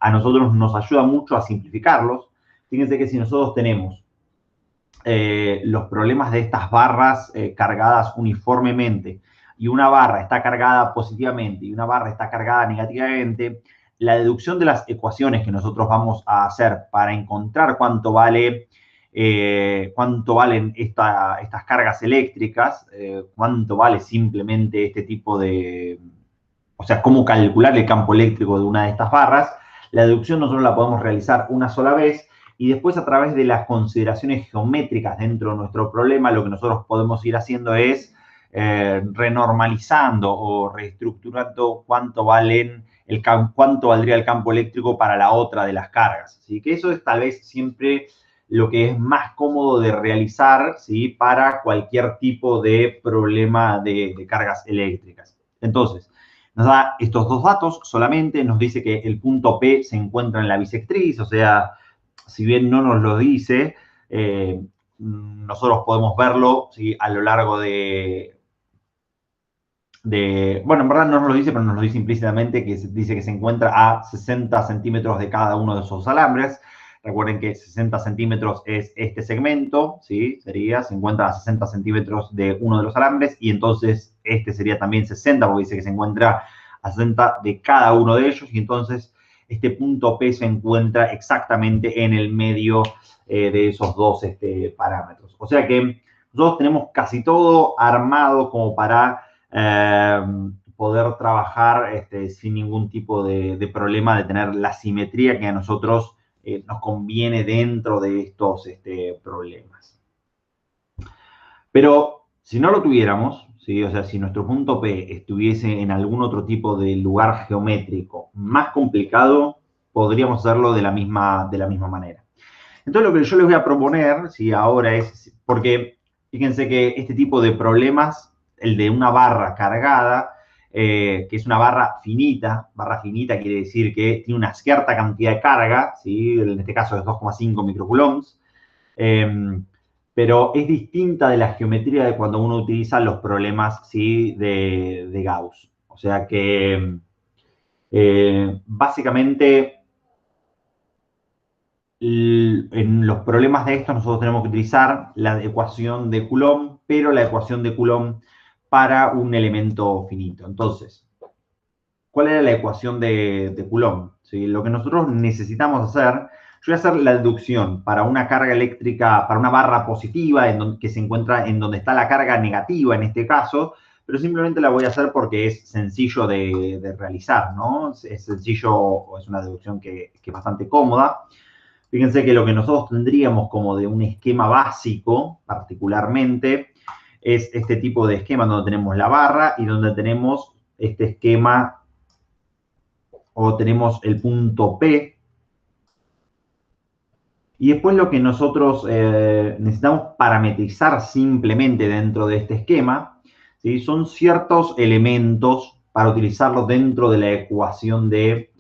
a nosotros nos ayuda mucho a simplificarlos. Fíjense que si nosotros tenemos los problemas de estas barras cargadas uniformemente y una barra está cargada positivamente y una barra está cargada negativamente, la deducción de las ecuaciones que nosotros vamos a hacer para encontrar cuánto valen estas cargas eléctricas, cuánto vale simplemente este tipo de, o sea, cómo calcular el campo eléctrico de una de estas barras, la deducción nosotros la podemos realizar una sola vez y después a través de las consideraciones geométricas dentro de nuestro problema, lo que nosotros podemos ir haciendo es renormalizando o reestructurando cuánto valdría el campo eléctrico para la otra de las cargas. Así que eso es tal vez siempre lo que es más cómodo de realizar, ¿sí?, para cualquier tipo de problema de cargas eléctricas. Entonces, nos da estos dos datos solamente, nos dice que el punto P se encuentra en la bisectriz, o sea, si bien no nos lo dice, nosotros podemos verlo, ¿sí?, a lo largo bueno, en verdad no nos lo dice, pero nos lo dice implícitamente, que dice que se encuentra a 60 centímetros de cada uno de esos alambres. Recuerden que 60 centímetros es este segmento, ¿sí? Se encuentra a 60 centímetros de uno de los alambres, y entonces este sería también 60, porque dice que se encuentra a 60 de cada uno de ellos, y entonces este punto P se encuentra exactamente en el medio de esos dos parámetros. O sea que nosotros tenemos casi todo armado como para poder trabajar sin ningún tipo de problema de tener la simetría que a nosotros nos conviene dentro de estos problemas. Pero si no lo tuviéramos, ¿sí?, o sea, si nuestro punto P estuviese en algún otro tipo de lugar geométrico más complicado, podríamos hacerlo de la misma manera. Entonces, lo que yo les voy a proponer, ¿sí?, ahora es, porque fíjense que este tipo de problemas, el de una barra cargada, que es una barra finita quiere decir que tiene una cierta cantidad de carga, ¿sí?, en este caso es 2,5 microcoulombs, pero es distinta de la geometría de cuando uno utiliza los problemas, ¿sí?, de Gauss. O sea que básicamente en los problemas de esto nosotros tenemos que utilizar la ecuación de Coulomb, pero la ecuación de Coulomb para un elemento finito. Entonces, ¿cuál era la ecuación de Coulomb? ¿Sí? Lo que nosotros necesitamos hacer, yo voy a hacer la deducción para una carga eléctrica, para una barra positiva que se encuentra en donde está la carga negativa en este caso, pero simplemente la voy a hacer porque es sencillo de realizar, ¿no? Es sencillo, es una deducción que es bastante cómoda. Fíjense que lo que nosotros tendríamos como de un esquema básico, particularmente, es este tipo de esquema donde tenemos la barra y donde tenemos este esquema o tenemos el punto P. Y después lo que nosotros necesitamos parametrizar simplemente dentro de este esquema, ¿sí? Son ciertos elementos para utilizarlos dentro de la ecuación de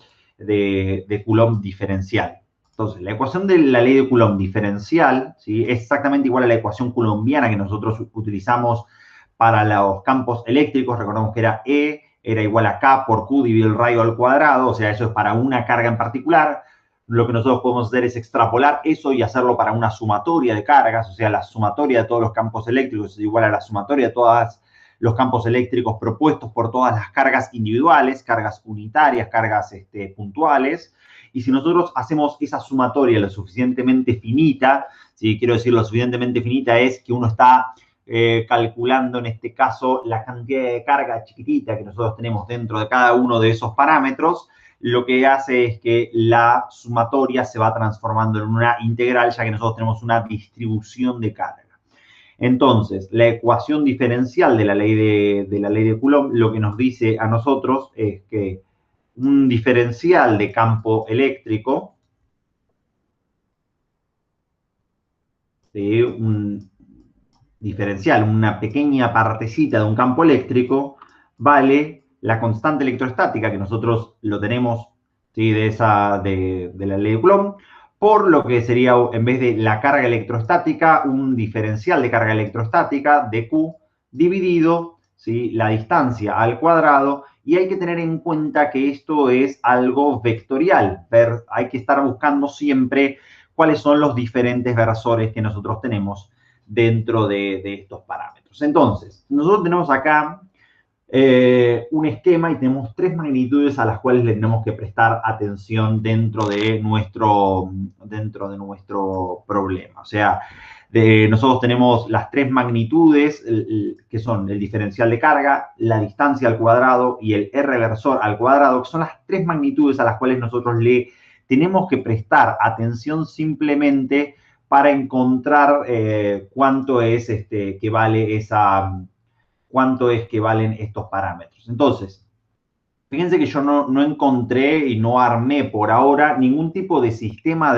Coulomb diferencial. Entonces, la ecuación de la ley de Coulomb diferencial, ¿sí? Es exactamente igual a la ecuación coulombiana que nosotros utilizamos para los campos eléctricos. Recordemos que era E era igual a K por Q dividido el radio al cuadrado, o sea, eso es para una carga en particular. Lo que nosotros podemos hacer es extrapolar eso y hacerlo para una sumatoria de cargas, o sea, la sumatoria de todos los campos eléctricos es igual a la sumatoria de todos los campos eléctricos propuestos por todas las cargas individuales, cargas unitarias, cargas puntuales. Y si nosotros hacemos esa sumatoria lo suficientemente finita, si quiero decir lo suficientemente finita es que uno está calculando en este caso la cantidad de carga chiquitita que nosotros tenemos dentro de cada uno de esos parámetros, lo que hace es que la sumatoria se va transformando en una integral, ya que nosotros tenemos una distribución de carga. Entonces, la ecuación diferencial de la ley de Coulomb lo que nos dice a nosotros es que un diferencial de campo eléctrico, ¿sí? Un diferencial, una pequeña partecita de un campo eléctrico, vale la constante electrostática, que nosotros lo tenemos, ¿sí? de la ley de Coulomb, por lo que sería, en vez de la carga electrostática, un diferencial de carga electrostática de Q dividido, ¿sí? la distancia al cuadrado, y hay que tener en cuenta que esto es algo vectorial. Hay que estar buscando siempre cuáles son los diferentes versores que nosotros tenemos dentro de estos parámetros. Entonces, nosotros tenemos acá un esquema y tenemos tres magnitudes a las cuales le tenemos que prestar atención dentro de nuestro problema. O sea, nosotros tenemos las tres magnitudes que son el diferencial de carga, la distancia al cuadrado y el R versor al cuadrado, que son las tres magnitudes a las cuales nosotros le tenemos que prestar atención simplemente para encontrar cuánto es que vale cuánto es que valen estos parámetros. Entonces, fíjense que yo no encontré y no armé por ahora ningún tipo de sistema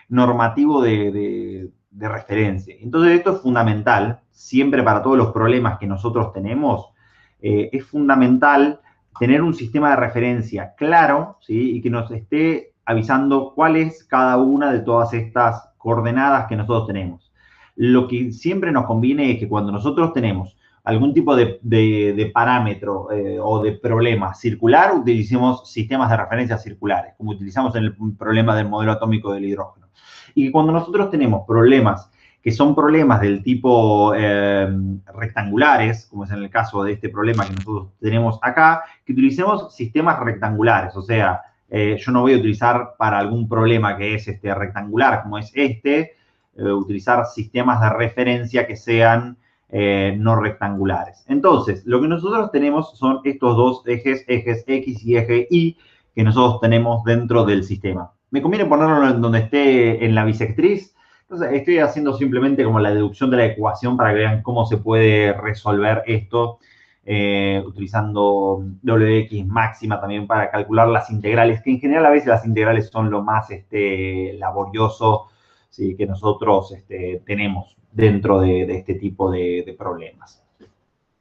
normativo de referencia. Entonces, esto es fundamental, siempre para todos los problemas que nosotros tenemos, es fundamental tener un sistema de referencia claro, ¿sí? Y que nos esté avisando cuál es cada una de todas estas coordenadas que nosotros tenemos. Lo que siempre nos conviene es que cuando nosotros tenemos algún tipo de parámetro o de problema circular, utilicemos sistemas de referencia circulares, como utilizamos en el problema del modelo atómico del hidrógeno. Y cuando nosotros tenemos problemas que son problemas del tipo rectangulares, como es en el caso de este problema que nosotros tenemos acá, que utilicemos sistemas rectangulares. O sea, yo no voy a utilizar para algún problema que es rectangular, como es utilizar sistemas de referencia que sean no rectangulares. Entonces, lo que nosotros tenemos son estos dos ejes X y eje Y, que nosotros tenemos dentro del sistema. Me conviene ponerlo en donde esté en la bisectriz. Entonces, estoy haciendo simplemente como la deducción de la ecuación para que vean cómo se puede resolver esto utilizando WX máxima también para calcular las integrales, que en general a veces las integrales son lo más laborioso, ¿sí? que nosotros tenemos dentro de este tipo de problemas.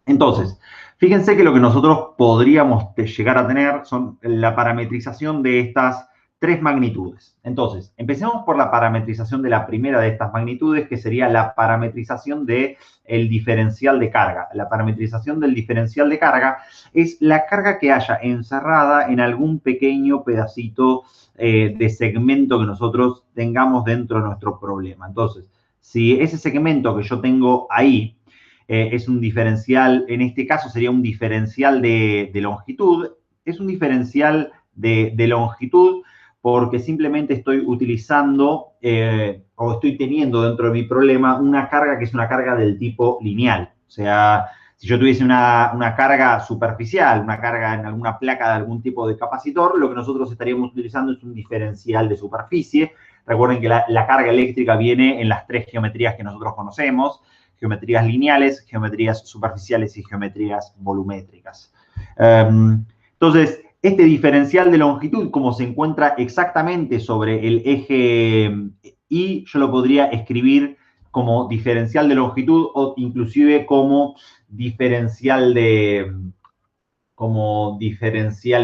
Entonces, fíjense que lo que nosotros podríamos llegar a tener son la parametrización de estas tres magnitudes. Entonces, empecemos por la parametrización de la primera de estas magnitudes, que sería la parametrización del diferencial de carga. La parametrización del diferencial de carga es la carga que haya encerrada en algún pequeño pedacito de segmento que nosotros tengamos dentro de nuestro problema. Entonces, si ese segmento que yo tengo ahí es un diferencial, en este caso sería un diferencial de longitud, es un diferencial de longitud porque simplemente estoy utilizando o estoy teniendo dentro de mi problema una carga que es una carga del tipo lineal. O sea, si yo tuviese una carga superficial, una carga en alguna placa de algún tipo de capacitor, lo que nosotros estaríamos utilizando es un diferencial de superficie. Recuerden que la carga eléctrica viene en las tres geometrías que nosotros conocemos: geometrías lineales, geometrías superficiales y geometrías volumétricas. Entonces, este diferencial de longitud, como se encuentra exactamente sobre el eje Y, yo lo podría escribir como diferencial de longitud o inclusive como diferencial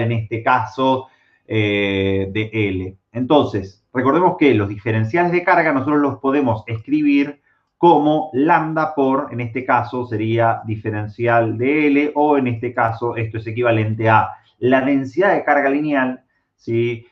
en este caso de L. Entonces, recordemos que los diferenciales de carga nosotros los podemos escribir como lambda por, en este caso, sería diferencial de L, o en este caso esto es equivalente a la densidad de carga lineal, ¿sí?,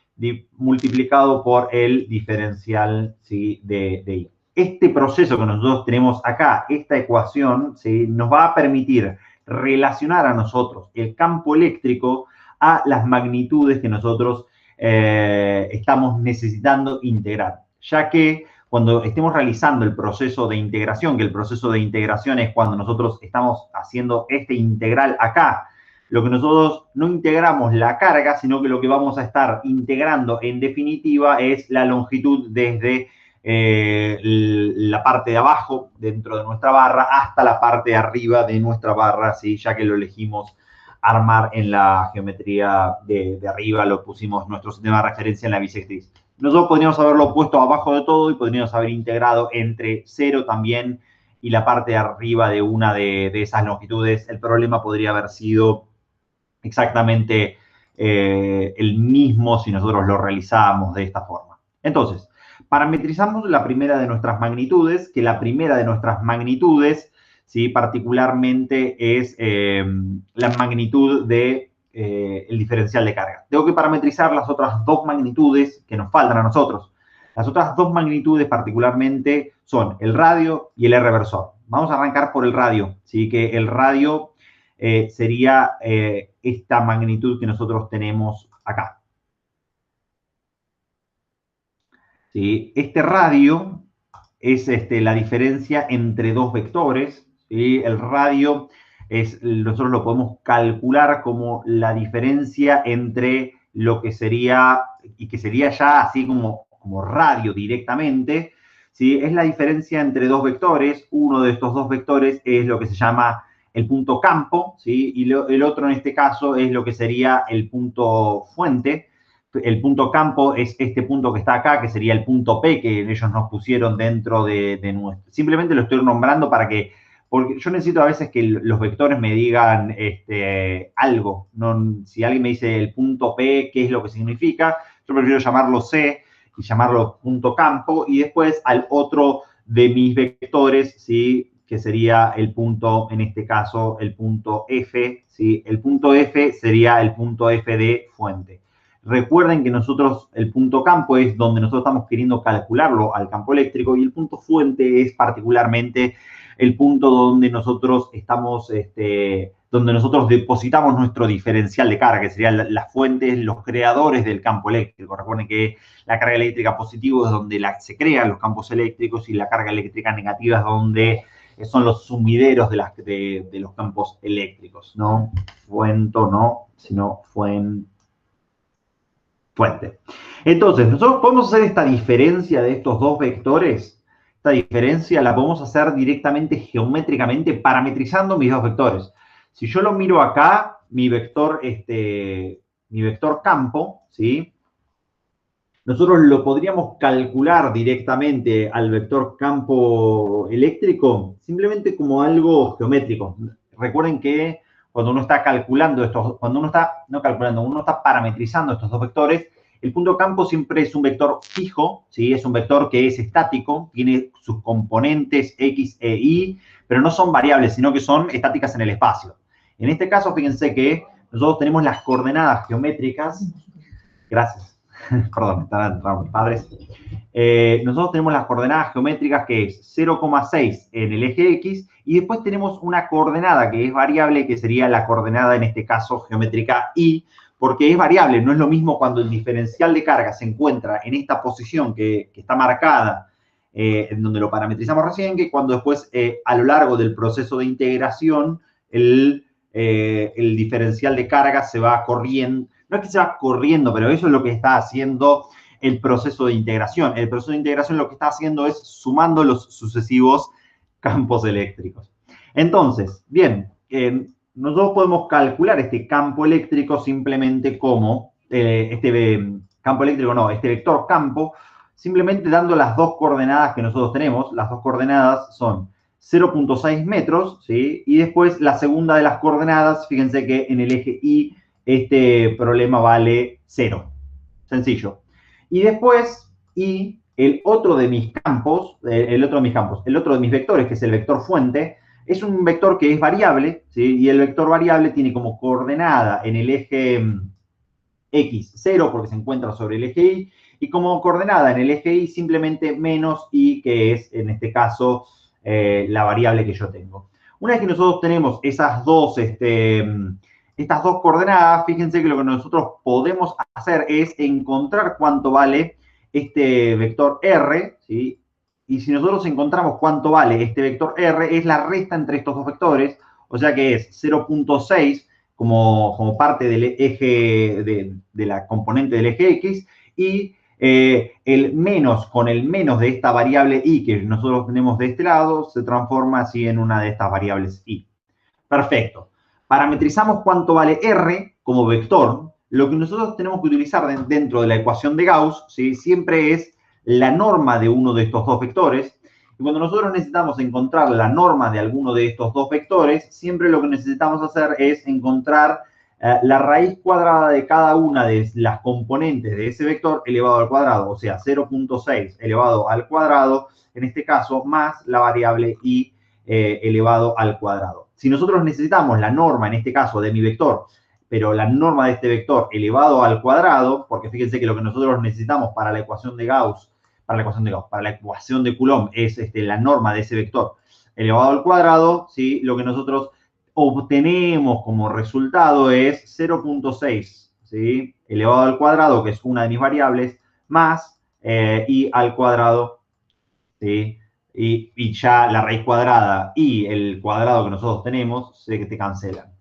multiplicado por el diferencial, ¿sí?, de I. Este proceso que nosotros tenemos acá, esta ecuación, ¿sí?, nos va a permitir relacionar a nosotros el campo eléctrico a las magnitudes que nosotros estamos necesitando integrar, ya que cuando estemos realizando el proceso de integración, que el proceso de integración es cuando nosotros estamos haciendo este integral acá, lo que nosotros no integramos la carga, sino que lo que vamos a estar integrando en definitiva es la longitud desde la parte de abajo dentro de nuestra barra hasta la parte de arriba de nuestra barra, ¿sí?, ya que lo elegimos armar en la geometría de arriba, lo pusimos nuestro sistema de referencia en la bisectriz. Nosotros podríamos haberlo puesto abajo de todo y podríamos haber integrado entre 0 también y la parte de arriba de una de esas longitudes. El problema podría haber sido exactamente el mismo si nosotros lo realizábamos de esta forma. Entonces, parametrizamos la primera de nuestras magnitudes, que la primera de nuestras magnitudes, ¿sí?, particularmente es la magnitud de el diferencial de carga. Tengo que parametrizar las otras dos magnitudes que nos faltan a nosotros. Las otras dos magnitudes particularmente son el radio y el R versor. Vamos a arrancar por el radio, ¿sí?, que el radio sería esta magnitud que nosotros tenemos acá. ¿Sí? Este radio es la diferencia entre dos vectores, ¿sí? El radio nosotros lo podemos calcular como la diferencia entre lo que sería, y que sería ya así como radio directamente, ¿sí?, es la diferencia entre dos vectores. Uno de estos dos vectores es lo que se llama el punto campo, ¿sí?, y el otro en este caso es lo que sería el punto fuente. El punto campo es este punto que está acá, que sería el punto P que ellos nos pusieron dentro de nuestro. Simplemente lo estoy nombrando porque yo necesito a veces que los vectores me digan algo. No, si alguien me dice el punto P, ¿qué es lo que significa? Yo prefiero llamarlo C y llamarlo punto campo, y después al otro de mis vectores, ¿sí?, que sería el punto, en este caso, el punto F, ¿sí? El punto F sería el punto F de fuente. Recuerden que nosotros, el punto campo es donde nosotros estamos queriendo calcularlo al campo eléctrico, y el punto fuente es particularmente el punto donde nosotros estamos, donde nosotros depositamos nuestro diferencial de carga, que serían las fuentes, los creadores del campo eléctrico. Recuerden que la carga eléctrica positiva es donde se crean los campos eléctricos, y la carga eléctrica negativa es donde son los sumideros de los campos eléctricos, ¿no? Fuente no, sino fuente. Entonces, nosotros podemos hacer esta diferencia de estos dos vectores. Esta diferencia la podemos hacer directamente geométricamente parametrizando mis dos vectores. Si yo lo miro acá, mi vector campo, ¿sí?, nosotros lo podríamos calcular directamente al vector campo eléctrico simplemente como algo geométrico. Recuerden que cuando uno está calculando uno está parametrizando estos dos vectores, El punto de campo siempre es un vector fijo, ¿sí? Es un vector que es estático, tiene sus componentes X e Y, pero no son variables, sino que son estáticas en el espacio. En este caso, fíjense que nosotros tenemos las coordenadas geométricas. Gracias. Perdón, están entrando mis padres. Nosotros tenemos las coordenadas geométricas que es 0,6 en el eje X y después tenemos una coordenada que es variable, que sería la coordenada, en este caso, geométrica Y, porque es variable. No es lo mismo cuando el diferencial de carga se encuentra en esta posición que está marcada, en donde lo parametrizamos recién, que cuando después, a lo largo del proceso de integración, el diferencial de carga se va corriendo. No es que se va corriendo, pero eso es lo que está haciendo el proceso de integración. El proceso de integración lo que está haciendo es sumando los sucesivos campos eléctricos. Entonces, bien, nosotros podemos calcular este campo eléctrico simplemente como, este vector campo, simplemente dando las dos coordenadas que nosotros tenemos. Las dos coordenadas son 0,6 metros, ¿sí? Y después la segunda de las coordenadas, fíjense que en el eje Y este problema vale 0. Sencillo. Y después, y el otro de mis vectores, que es el vector fuente, es un vector que es variable, ¿sí? Y el vector variable tiene como coordenada en el eje X 0, porque se encuentra sobre el eje Y, y como coordenada en el eje Y simplemente menos Y, que es, en este caso, la variable que yo tengo. Una vez que nosotros tenemos estas dos coordenadas, fíjense que lo que nosotros podemos hacer es encontrar cuánto vale este vector R, ¿sí? Y si nosotros encontramos cuánto vale este vector R, es la resta entre estos dos vectores, o sea que es 0,6 como parte del eje, de la componente del eje X, y el menos con el menos de esta variable Y que nosotros tenemos de este lado, se transforma así en una de estas variables Y. Perfecto. Parametrizamos cuánto vale R como vector. Lo que nosotros tenemos que utilizar dentro de la ecuación de Gauss, ¿sí? Siempre es la norma de uno de estos dos vectores. Y cuando nosotros necesitamos encontrar la norma de alguno de estos dos vectores, siempre lo que necesitamos hacer es encontrar la raíz cuadrada de cada una de las componentes de ese vector elevado al cuadrado, o sea, 0,6 elevado al cuadrado, en este caso, más la variable y elevado al cuadrado. Si nosotros necesitamos la norma, en este caso, de mi vector, pero la norma de este vector elevado al cuadrado, porque fíjense que lo que nosotros necesitamos para la ecuación de Gauss, para la ecuación de Coulomb, es la norma de ese vector elevado al cuadrado, ¿sí? Lo que nosotros obtenemos como resultado es 0,6, ¿sí? Elevado al cuadrado, que es una de mis variables, más y al cuadrado, ¿sí? Y ya la raíz cuadrada y el cuadrado que nosotros tenemos se te cancelan.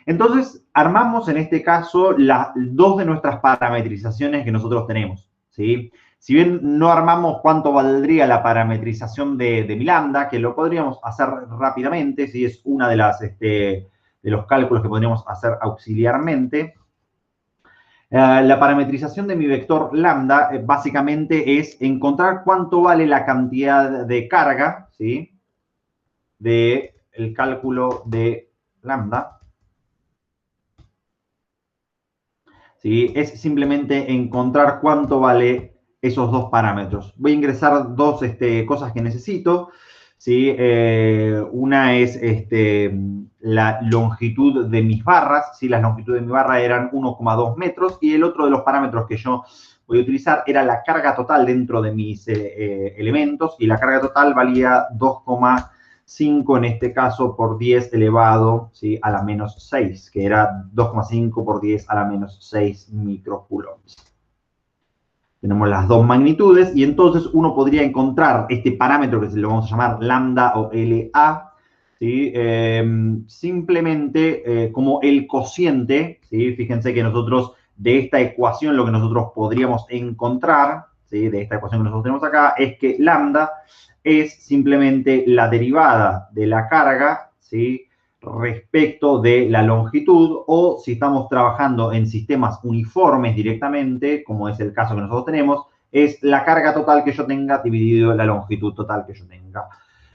Entonces, armamos en este caso dos de nuestras parametrizaciones que nosotros tenemos, ¿sí? Si bien no armamos cuánto valdría la parametrización de mi lambda, que lo podríamos hacer rápidamente, ¿sí? Es una de los cálculos que podríamos hacer auxiliarmente. La parametrización de mi vector lambda básicamente es encontrar cuánto vale la cantidad de carga, ¿sí? Del cálculo de lambda. ¿Sí? Es simplemente encontrar cuánto vale esos dos parámetros. Voy a ingresar dos cosas que necesito, ¿sí? Una es la longitud de mis barras, ¿sí? Las longitudes de mi barra eran 1,2 metros, y el otro de los parámetros que yo voy a utilizar era la carga total dentro de mis elementos, y la carga total valía 2,5 en este caso por 10 elevado, ¿sí? A la menos 6, que era 2,5 por 10 a la menos 6 microcoulombs. Tenemos las dos magnitudes y entonces uno podría encontrar este parámetro que lo vamos a llamar lambda o LA, ¿sí? Simplemente como el cociente, ¿sí? Fíjense que nosotros de esta ecuación lo que nosotros podríamos encontrar, ¿sí? De esta ecuación que nosotros tenemos acá, es que lambda es simplemente la derivada de la carga, ¿sí? Respecto de la longitud, o si estamos trabajando en sistemas uniformes directamente, como es el caso que nosotros tenemos, es la carga total que yo tenga dividido la longitud total que yo tenga.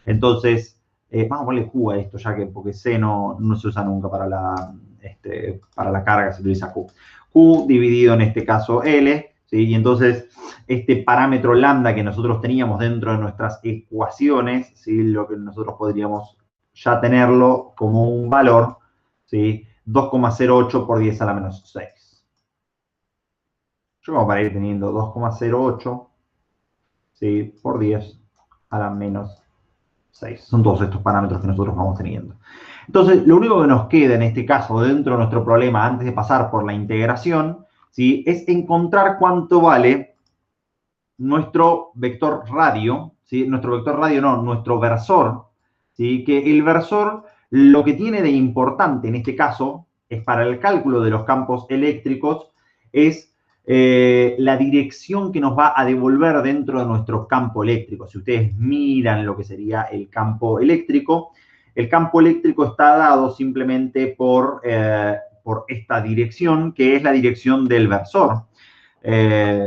Entonces, vamos a ponerle Q a esto, ya que porque C no se usa nunca para la carga, se utiliza Q. Q dividido en este caso L, ¿sí? Y entonces, este parámetro lambda que nosotros teníamos dentro de nuestras ecuaciones, ¿sí? Lo que nosotros podríamos ya tenerlo como un valor, ¿sí? 2,08 por 10 a la menos 6. Yo como para ir teniendo 2,08, ¿sí? Por 10 a la menos 6. Son todos estos parámetros que nosotros vamos teniendo. Entonces, lo único que nos queda en este caso dentro de nuestro problema, antes de pasar por la integración, ¿sí? Es encontrar cuánto vale nuestro vector radio, ¿sí? Nuestro versor, ¿sí? Que el versor lo que tiene de importante en este caso es para el cálculo de los campos eléctricos, es la dirección que nos va a devolver dentro de nuestro campo eléctrico. Si ustedes miran lo que sería el campo eléctrico está dado simplemente por esta dirección, que es la dirección del versor.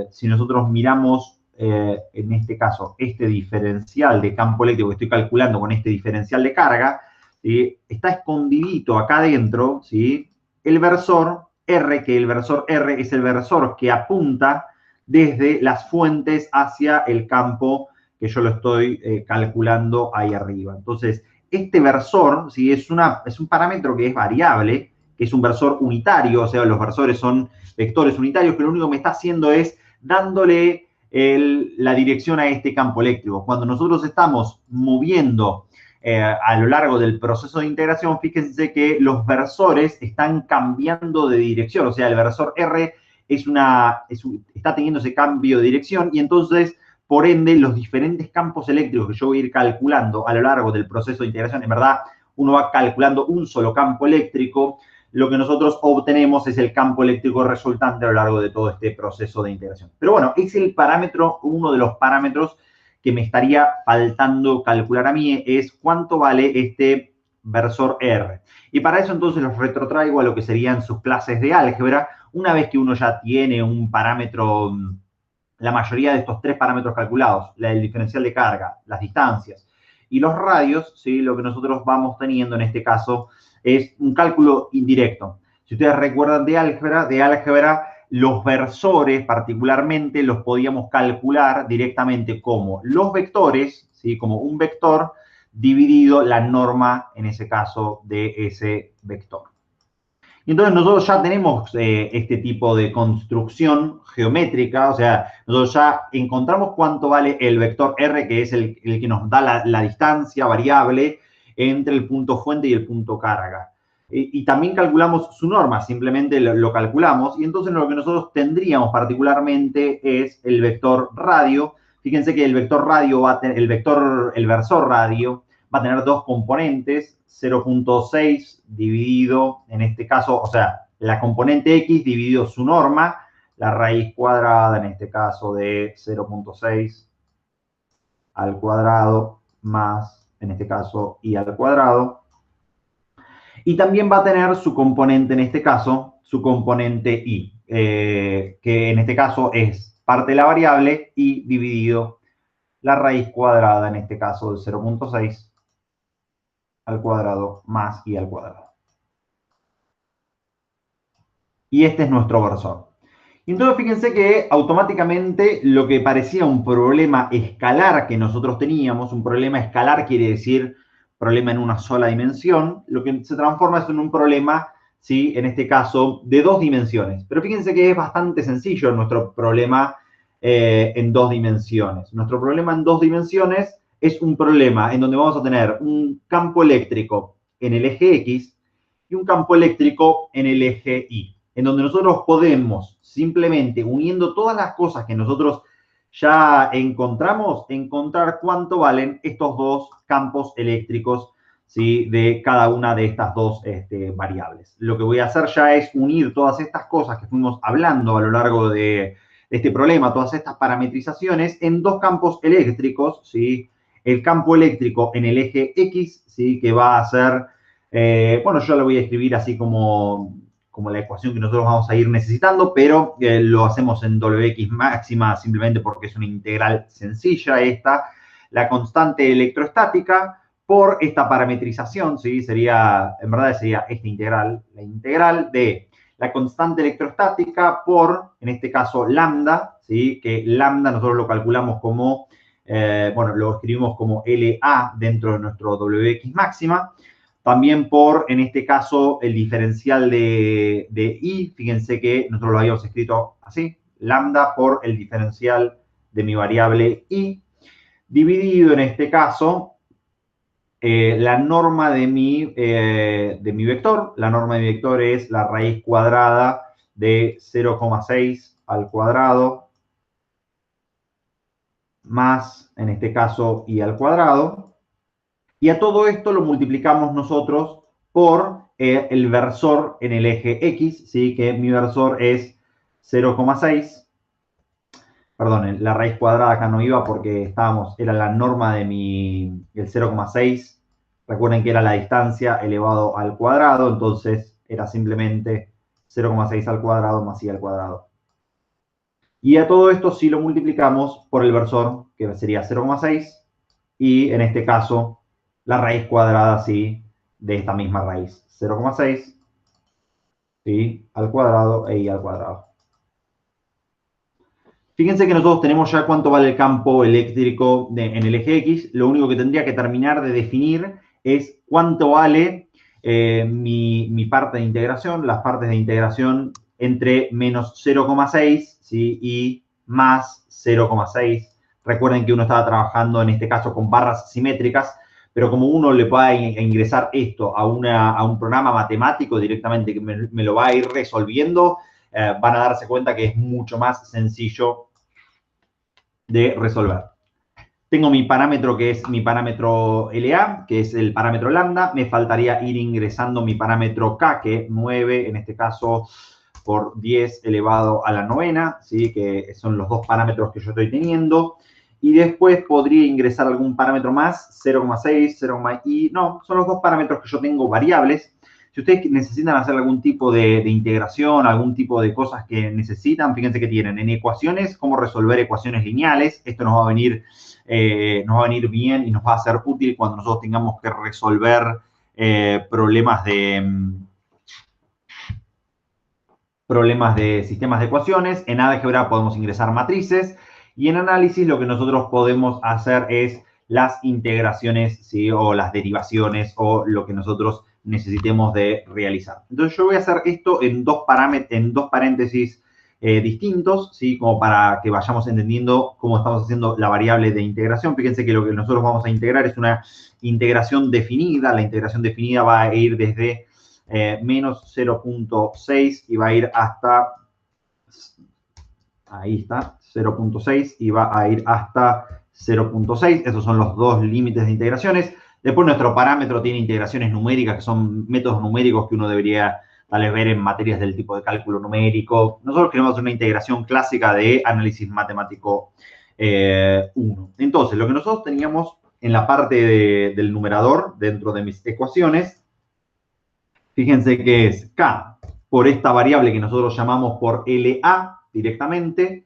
Si nosotros miramos, en este caso, este diferencial de campo eléctrico que estoy calculando con este diferencial de carga, ¿sí? Está escondidito acá adentro, ¿sí? El versor R, que el versor R es el versor que apunta desde las fuentes hacia el campo que yo lo estoy calculando ahí arriba. Entonces, este versor, ¿sí? Es un parámetro que es variable, que es un versor unitario, o sea, los versores son vectores unitarios, que lo único que me está haciendo es dándole la dirección a este campo eléctrico. Cuando nosotros estamos moviendo a lo largo del proceso de integración, fíjense que los versores están cambiando de dirección, o sea, el versor R está teniendo ese cambio de dirección y entonces, por ende, los diferentes campos eléctricos que yo voy a ir calculando a lo largo del proceso de integración, en verdad, uno va calculando un solo campo eléctrico, lo que nosotros obtenemos es el campo eléctrico resultante a lo largo de todo este proceso de integración. Pero bueno, es el parámetro, uno de los parámetros que me estaría faltando calcular a mí, es cuánto vale este versor R. Y para eso entonces los retrotraigo a lo que serían sus clases de álgebra. Una vez que uno ya tiene un parámetro, la mayoría de estos tres parámetros calculados, el diferencial de carga, las distancias y los radios, ¿sí? Lo que nosotros vamos teniendo en este caso es un cálculo indirecto. Si ustedes recuerdan de álgebra, los versores particularmente los podíamos calcular directamente como los vectores, ¿sí? Como un vector dividido la norma, en ese caso, de ese vector. Y entonces nosotros ya tenemos este tipo de construcción geométrica, o sea, nosotros ya encontramos cuánto vale el vector R, que es el que nos da la distancia variable entre el punto fuente y el punto carga. Y también calculamos su norma, simplemente lo calculamos, y entonces lo que nosotros tendríamos particularmente es el vector radio. Fíjense que el vector radio el versor radio va a tener dos componentes, 0.6 dividido, en este caso, o sea, la componente x dividido su norma, la raíz cuadrada, en este caso, de 0.6 al cuadrado más, en este caso, y al cuadrado. Y también va a tener su componente, en este caso, su componente y, que en este caso es parte de la variable y dividido la raíz cuadrada, en este caso, de 0.6 al cuadrado más y al cuadrado. Y este es nuestro versor. Y entonces fíjense que automáticamente lo que parecía un problema escalar que nosotros teníamos, un problema escalar quiere decir problema en una sola dimensión, lo que se transforma es en un problema, ¿sí? En este caso, de dos dimensiones. Pero fíjense que es bastante sencillo nuestro problema en dos dimensiones. Nuestro problema en dos dimensiones es un problema en donde vamos a tener un campo eléctrico en el eje X y un campo eléctrico en el eje Y, en donde nosotros podemos simplemente, uniendo todas las cosas que nosotros ya encontramos, encontrar cuánto valen estos dos campos eléctricos, ¿sí? De cada una de estas dos variables. Lo que voy a hacer ya es unir todas estas cosas que fuimos hablando a lo largo de este problema, todas estas parametrizaciones, en dos campos eléctricos, ¿sí? El campo eléctrico en el eje X, ¿sí? Que va a ser, bueno, yo lo voy a escribir así como la ecuación que nosotros vamos a ir necesitando, pero lo hacemos en Wx máxima simplemente porque es una integral sencilla esta, la constante electrostática por esta parametrización, ¿sí? En verdad sería esta integral, la integral de la constante electrostática por, en este caso, lambda, ¿sí? Que lambda nosotros lo calculamos como, bueno, lo escribimos como LA dentro de nuestro WX máxima. También por, en este caso, el diferencial de I. Fíjense que nosotros lo habíamos escrito así, lambda por el diferencial de mi variable I, dividido en este caso la norma de mi vector. La norma de mi vector es la raíz cuadrada de 0,6 al cuadrado más, en este caso, I al cuadrado. Y a todo esto lo multiplicamos nosotros por el versor en el eje X, ¿sí? Que mi versor es 0,6. Perdón, la raíz cuadrada acá no iba porque era la norma de el 0,6. Recuerden que era la distancia elevado al cuadrado, entonces era simplemente 0,6 al cuadrado más I al cuadrado. Y a todo esto sí lo multiplicamos por el versor, que sería 0,6, y en este caso la raíz cuadrada, sí, de esta misma raíz, 0,6, ¿sí? Al cuadrado e I al cuadrado. Fíjense que nosotros tenemos ya cuánto vale el campo eléctrico en el eje X. Lo único que tendría que terminar de definir es cuánto vale mi parte de integración, las partes de integración entre menos 0,6, ¿sí? Y más 0,6. Recuerden que uno estaba trabajando en este caso con barras simétricas, pero como uno le va a ingresar esto a un programa matemático directamente que me lo va a ir resolviendo, van a darse cuenta que es mucho más sencillo de resolver. Tengo mi parámetro que es mi parámetro LA, que es el parámetro lambda. Me faltaría ir ingresando mi parámetro K, que es 9, en este caso, por 10 elevado a la novena, ¿sí? Que son los dos parámetros que yo estoy teniendo. Y después podría ingresar algún parámetro más, 0,6, 0, y no, son los dos parámetros que yo tengo variables. Si ustedes necesitan hacer algún tipo de integración, algún tipo de cosas que necesitan, fíjense que tienen en ecuaciones, cómo resolver ecuaciones lineales. Esto nos va a venir bien y nos va a ser útil cuando nosotros tengamos que resolver problemas de sistemas de ecuaciones. En álgebra podemos ingresar matrices y en análisis lo que nosotros podemos hacer es las integraciones, ¿sí? O las derivaciones o lo que nosotros necesitemos de realizar. Entonces yo voy a hacer esto en dos paréntesis distintos, ¿sí? Como para que vayamos entendiendo cómo estamos haciendo la variable de integración. Fíjense que lo que nosotros vamos a integrar es una integración definida. La integración definida va a ir desde menos 0,6 y va a ir hasta, ahí está, 0,6 y va a ir hasta 0,6. Esos son los dos límites de integraciones. Después nuestro parámetro tiene integraciones numéricas, que son métodos numéricos que uno debería tal vez ver en materias del tipo de cálculo numérico. Nosotros queremos una integración clásica de análisis matemático 1. Entonces, lo que nosotros teníamos en la parte del numerador, dentro de mis ecuaciones, fíjense que es K por esta variable que nosotros llamamos por LA directamente,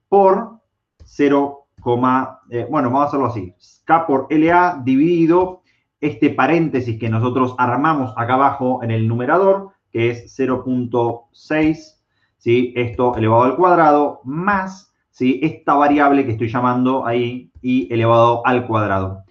por 0, bueno, vamos a hacerlo así. K por LA dividido este paréntesis que nosotros armamos acá abajo en el numerador, que es 0,6, ¿sí? Esto elevado al cuadrado, más, ¿sí? Esta variable que estoy llamando ahí, y elevado al cuadrado.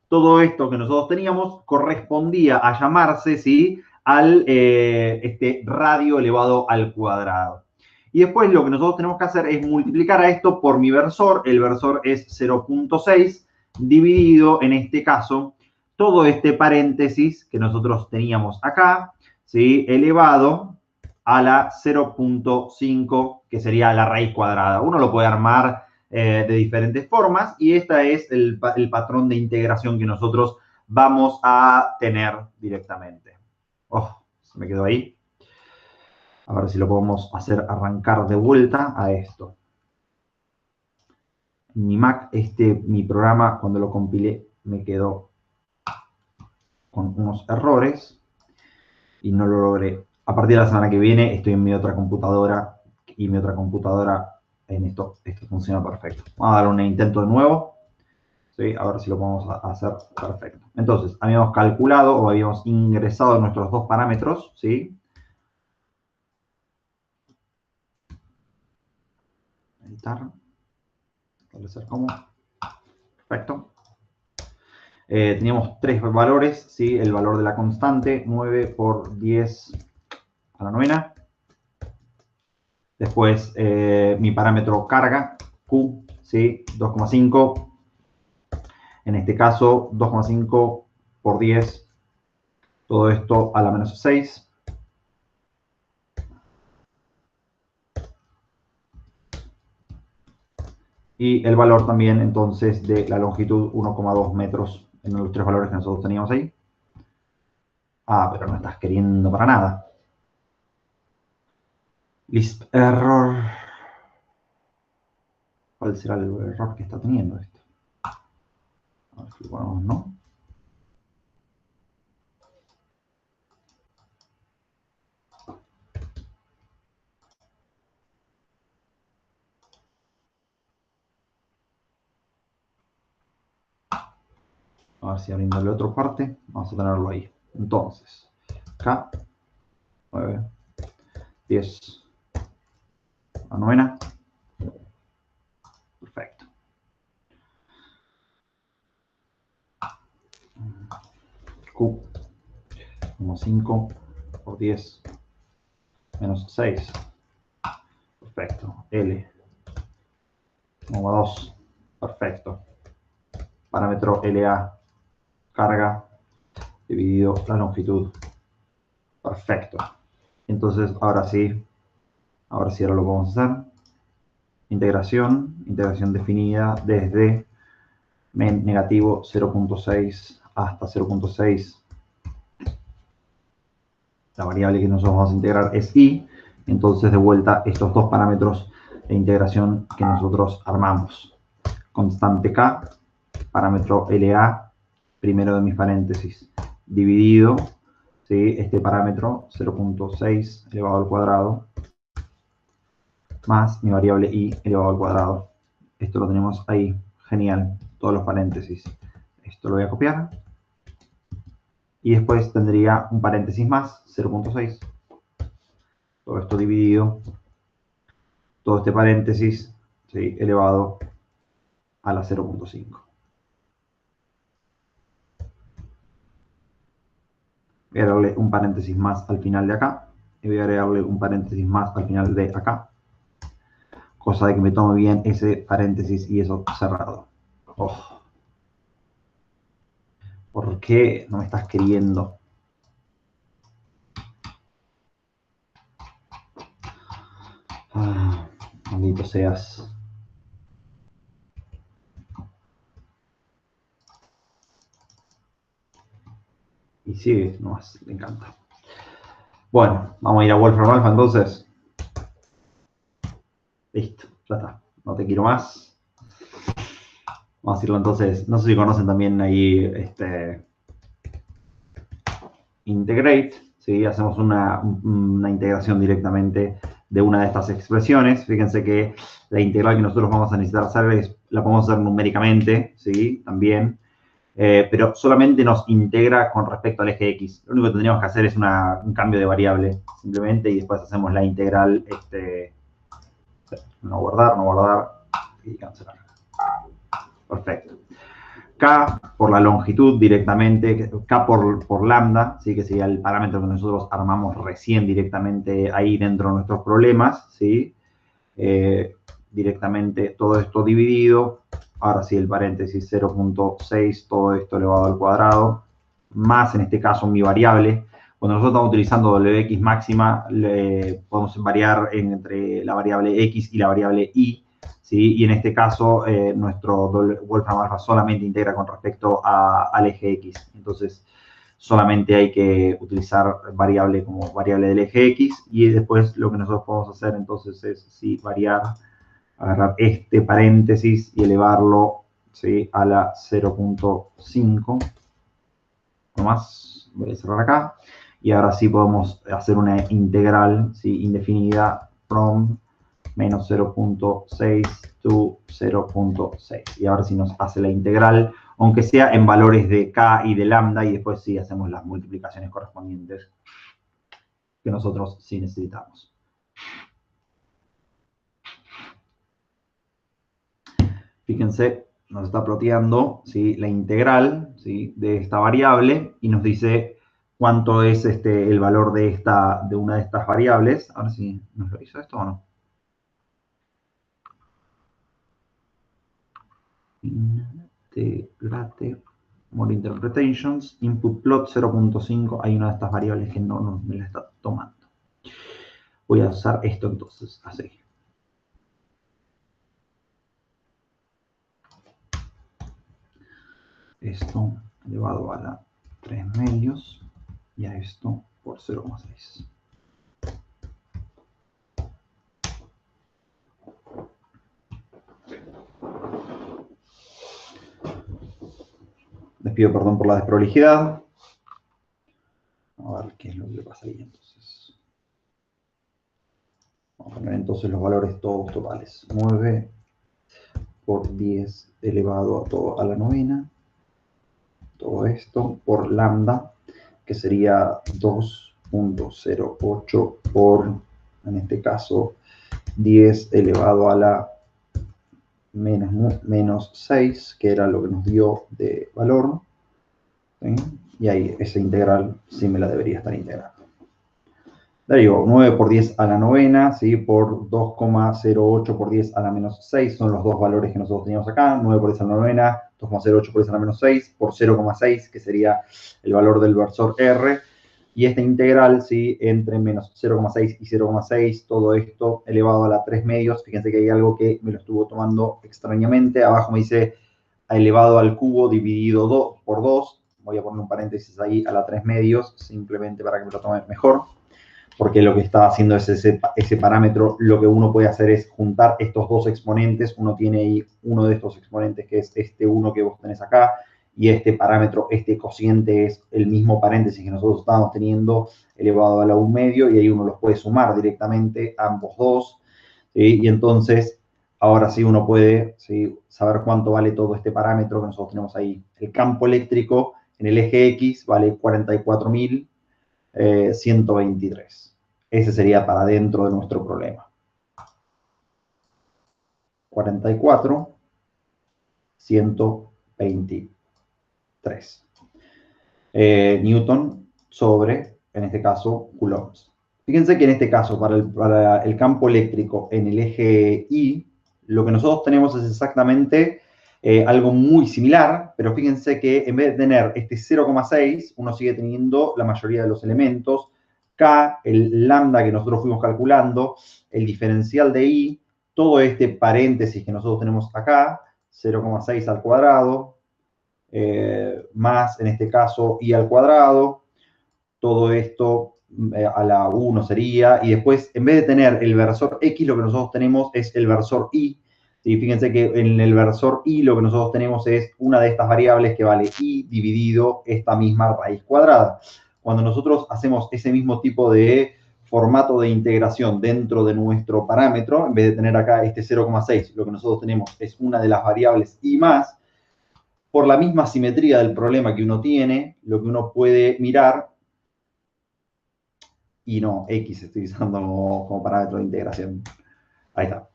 Todo esto que nosotros teníamos correspondía a llamarse, ¿sí? Al este radio elevado al cuadrado. Y después lo que nosotros tenemos que hacer es multiplicar a esto por mi versor. El versor es 0,6 dividido, en este caso, todo este paréntesis que nosotros teníamos acá, ¿sí? Elevado a la 0,5, que sería la raíz cuadrada. Uno lo puede armar de diferentes formas y este es el patrón de integración que nosotros vamos a tener directamente. Oh, se me quedó ahí. A ver si lo podemos hacer arrancar de vuelta a esto. Mi Mac, mi programa, cuando lo compilé, me quedó con unos errores y no lo logré. A partir de la semana que viene estoy en mi otra computadora y mi otra computadora en esto funciona perfecto. Vamos a dar un intento de nuevo. ¿Sí? A ver si lo podemos hacer perfecto. Entonces, habíamos calculado o habíamos ingresado nuestros dos parámetros, ¿sí? editar, establecer como, perfecto. Teníamos tres valores, ¿sí? El valor de la constante, 9 por 10 a la novena. Después mi parámetro carga, Q, ¿sí? 2,5. En este caso, 2,5 por 10, todo esto a la menos 6. Y el valor también, entonces, de la longitud, 1,2 metros en los tres valores que nosotros teníamos ahí. Ah, pero no estás queriendo para nada. Lisp error. ¿Cuál será el error que está teniendo esto? A ver si lo ponemos, ¿no? A ver si abriéndole otra parte, vamos a tenerlo ahí. Entonces, K, 9, 10, a novena. Perfecto. Q, como 5 por 10, menos 6. Perfecto. L, como 2. Perfecto. Parámetro LA, carga, dividido la longitud. Perfecto. Entonces, ahora sí, ahora lo podemos hacer. Integración definida desde negativo 0,6 hasta 0,6. La variable que nosotros vamos a integrar es i. Entonces, de vuelta, estos dos parámetros de integración que nosotros armamos. Constante k, parámetro LA, primero de mis paréntesis, dividido, ¿sí? Este parámetro, 0,6 elevado al cuadrado, más mi variable i elevado al cuadrado. Esto lo tenemos ahí, genial, todos los paréntesis. Esto lo voy a copiar. Y después tendría un paréntesis más, 0,6. Todo esto dividido, todo este paréntesis, ¿sí? Elevado a la 0,5. Voy a darle un paréntesis más al final de acá. Y voy a agregarle un paréntesis más al final de acá. Cosa de que me tome bien ese paréntesis y eso cerrado. Oh. ¿Por qué no me estás queriendo? Ah, maldito seas. Y sigue nomás, me encanta. Bueno, vamos a ir a Wolfram Alpha entonces. Listo, ya está. No te quiero más. Vamos a decirlo entonces. No sé si conocen también ahí integrate. ¿Sí? Hacemos una integración directamente de una de estas expresiones. Fíjense que la integral que nosotros vamos a necesitar hacer la podemos hacer numéricamente, ¿sí? También. Pero solamente nos integra con respecto al eje X. Lo único que tendríamos que hacer es un cambio de variable, simplemente, y después hacemos la integral, no guardar, y cancelar. Perfecto. K por la longitud directamente, K por lambda, ¿sí? Que sería el parámetro que nosotros armamos recién directamente ahí dentro de nuestros problemas, ¿sí? Directamente todo esto dividido. Ahora sí, el paréntesis 0,6, todo esto elevado al cuadrado, más en este caso mi variable. Cuando nosotros estamos utilizando wx máxima, podemos variar entre la variable x y la variable y, ¿sí? Y en este caso, nuestro Wolfram Alpha solamente integra con respecto al eje x. Entonces, solamente hay que utilizar variable como variable del eje x, y después lo que nosotros podemos hacer entonces es sí, agarrar este paréntesis y elevarlo, ¿sí? A la 0,5. Nomás voy a cerrar acá. Y ahora sí podemos hacer una integral, ¿sí? Indefinida from menos 0,6 to 0,6. Y ahora sí nos hace la integral, aunque sea en valores de k y de lambda, y después sí hacemos las multiplicaciones correspondientes que nosotros sí necesitamos. Fíjense, nos está ploteando, ¿sí?, la integral, ¿sí?, de esta variable y nos dice cuánto es el valor de una de estas variables. A ver si nos lo hizo esto o no. Integrate more interpretations, input plot 0.5. Hay una de estas variables que no me la está tomando. Voy a usar esto entonces, así. Esto elevado a la 3 medios y a esto por 0,6. Les pido perdón por la desprolijidad. A ver qué es lo que pasa ahí entonces. Vamos a poner entonces los valores todos totales. 9 por 10 elevado a todo a la novena. Todo esto por lambda, que sería 2.08 por, en este caso, 10 elevado a la menos 6, que era lo que nos dio de valor. ¿Sí? Y ahí esa integral sí me la debería estar integrando. Le digo, 9 por 10 a la novena, ¿sí?, por 2,08 por 10 a la menos 6, son los dos valores que nosotros teníamos acá. 9 por 10 a la novena, 2,08 por 10 a la menos 6, por 0,6, que sería el valor del versor R. Y esta integral, ¿sí?, entre menos 0,6 y 0,6, todo esto elevado a la 3 medios. Fíjense que hay algo que me lo estuvo tomando extrañamente. Abajo me dice elevado al cubo dividido por 2. Voy a poner un paréntesis ahí a la 3 medios, simplemente para que me lo tome mejor. Porque lo que está haciendo es ese parámetro. Lo que uno puede hacer es juntar estos dos exponentes. Uno tiene ahí uno de estos exponentes, que es este 1 que vos tenés acá, y este parámetro, este cociente, es el mismo paréntesis que nosotros estábamos teniendo elevado a la 1 medio, y ahí uno los puede sumar directamente, ambos dos, ¿sí? Y entonces, ahora sí uno puede, ¿sí?, saber cuánto vale todo este parámetro que nosotros tenemos ahí. El campo eléctrico en el eje X vale 44.123. Ese sería para dentro de nuestro problema. 44.123. Newton sobre, en este caso, coulombs. Fíjense que en este caso, para el campo eléctrico en el eje Y, lo que nosotros tenemos es exactamente algo muy similar, pero fíjense que en vez de tener este 0,6, uno sigue teniendo la mayoría de los elementos. K, el lambda que nosotros fuimos calculando, el diferencial de I, todo este paréntesis que nosotros tenemos acá, 0,6 al cuadrado, más, en este caso, I al cuadrado, todo esto a la 1 sería, y después, en vez de tener el versor X, lo que nosotros tenemos es el versor Y. ¿Sí? Fíjense que en el versor Y lo que nosotros tenemos es una de estas variables que vale Y dividido esta misma raíz cuadrada. Cuando nosotros hacemos ese mismo tipo de formato de integración dentro de nuestro parámetro, en vez de tener acá este 0,6, lo que nosotros tenemos es una de las variables Y más. Por la misma simetría del problema que uno tiene, lo que uno puede mirar, y no, X estoy usando como parámetro de integración. Ahí está.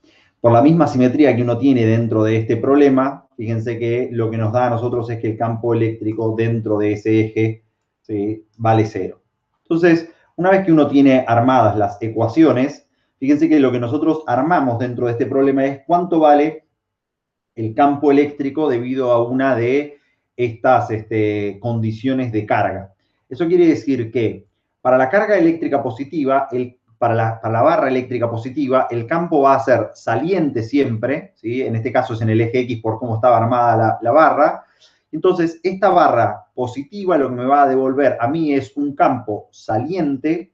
Por la misma simetría que uno tiene dentro de este problema, fíjense que lo que nos da a nosotros es que el campo eléctrico dentro de ese eje, ¿sí?, vale 0. Entonces, una vez que uno tiene armadas las ecuaciones, fíjense que lo que nosotros armamos dentro de este problema es cuánto vale el campo eléctrico debido a una de estas condiciones de carga. Eso quiere decir que para la carga eléctrica positiva, para la barra eléctrica positiva, el campo va a ser saliente siempre, ¿sí? En este caso es en el eje X por cómo estaba armada la barra. Entonces, esta barra positiva lo que me va a devolver a mí es un campo saliente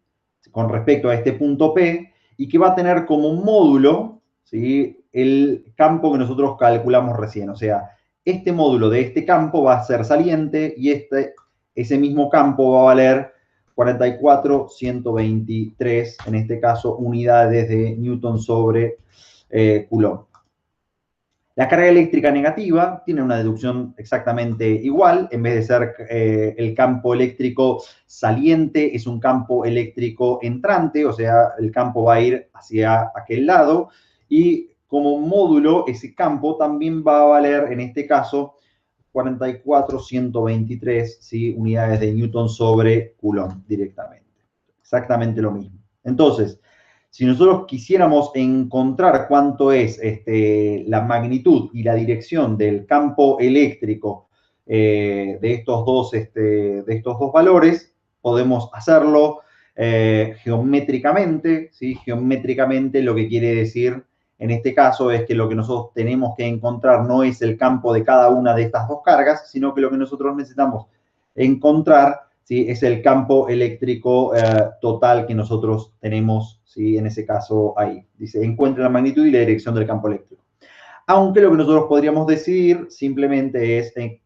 con respecto a este punto P, y que va a tener como módulo, ¿sí?, el campo que nosotros calculamos recién. O sea, este módulo de este campo va a ser saliente y ese mismo campo va a valer 44.123, en este caso, unidades de Newton sobre Coulomb. La carga eléctrica negativa tiene una deducción exactamente igual. En vez de ser el campo eléctrico saliente, es un campo eléctrico entrante, o sea, el campo va a ir hacia aquel lado. Y como módulo, ese campo también va a valer, en este caso, 44.123, ¿sí? Unidades de Newton sobre Coulomb directamente. Exactamente lo mismo. Entonces, si nosotros quisiéramos encontrar cuánto es la magnitud y la dirección del campo eléctrico de estos dos valores, podemos hacerlo geométricamente, ¿sí? Geométricamente lo que quiere decir en este caso es que lo que nosotros tenemos que encontrar no es el campo de cada una de estas dos cargas, sino que lo que nosotros necesitamos encontrar, ¿sí? Es el campo eléctrico total que nosotros tenemos, ¿sí? En ese caso ahí. Dice, encuentre la magnitud y la dirección del campo eléctrico. Aunque lo que nosotros podríamos decir simplemente es que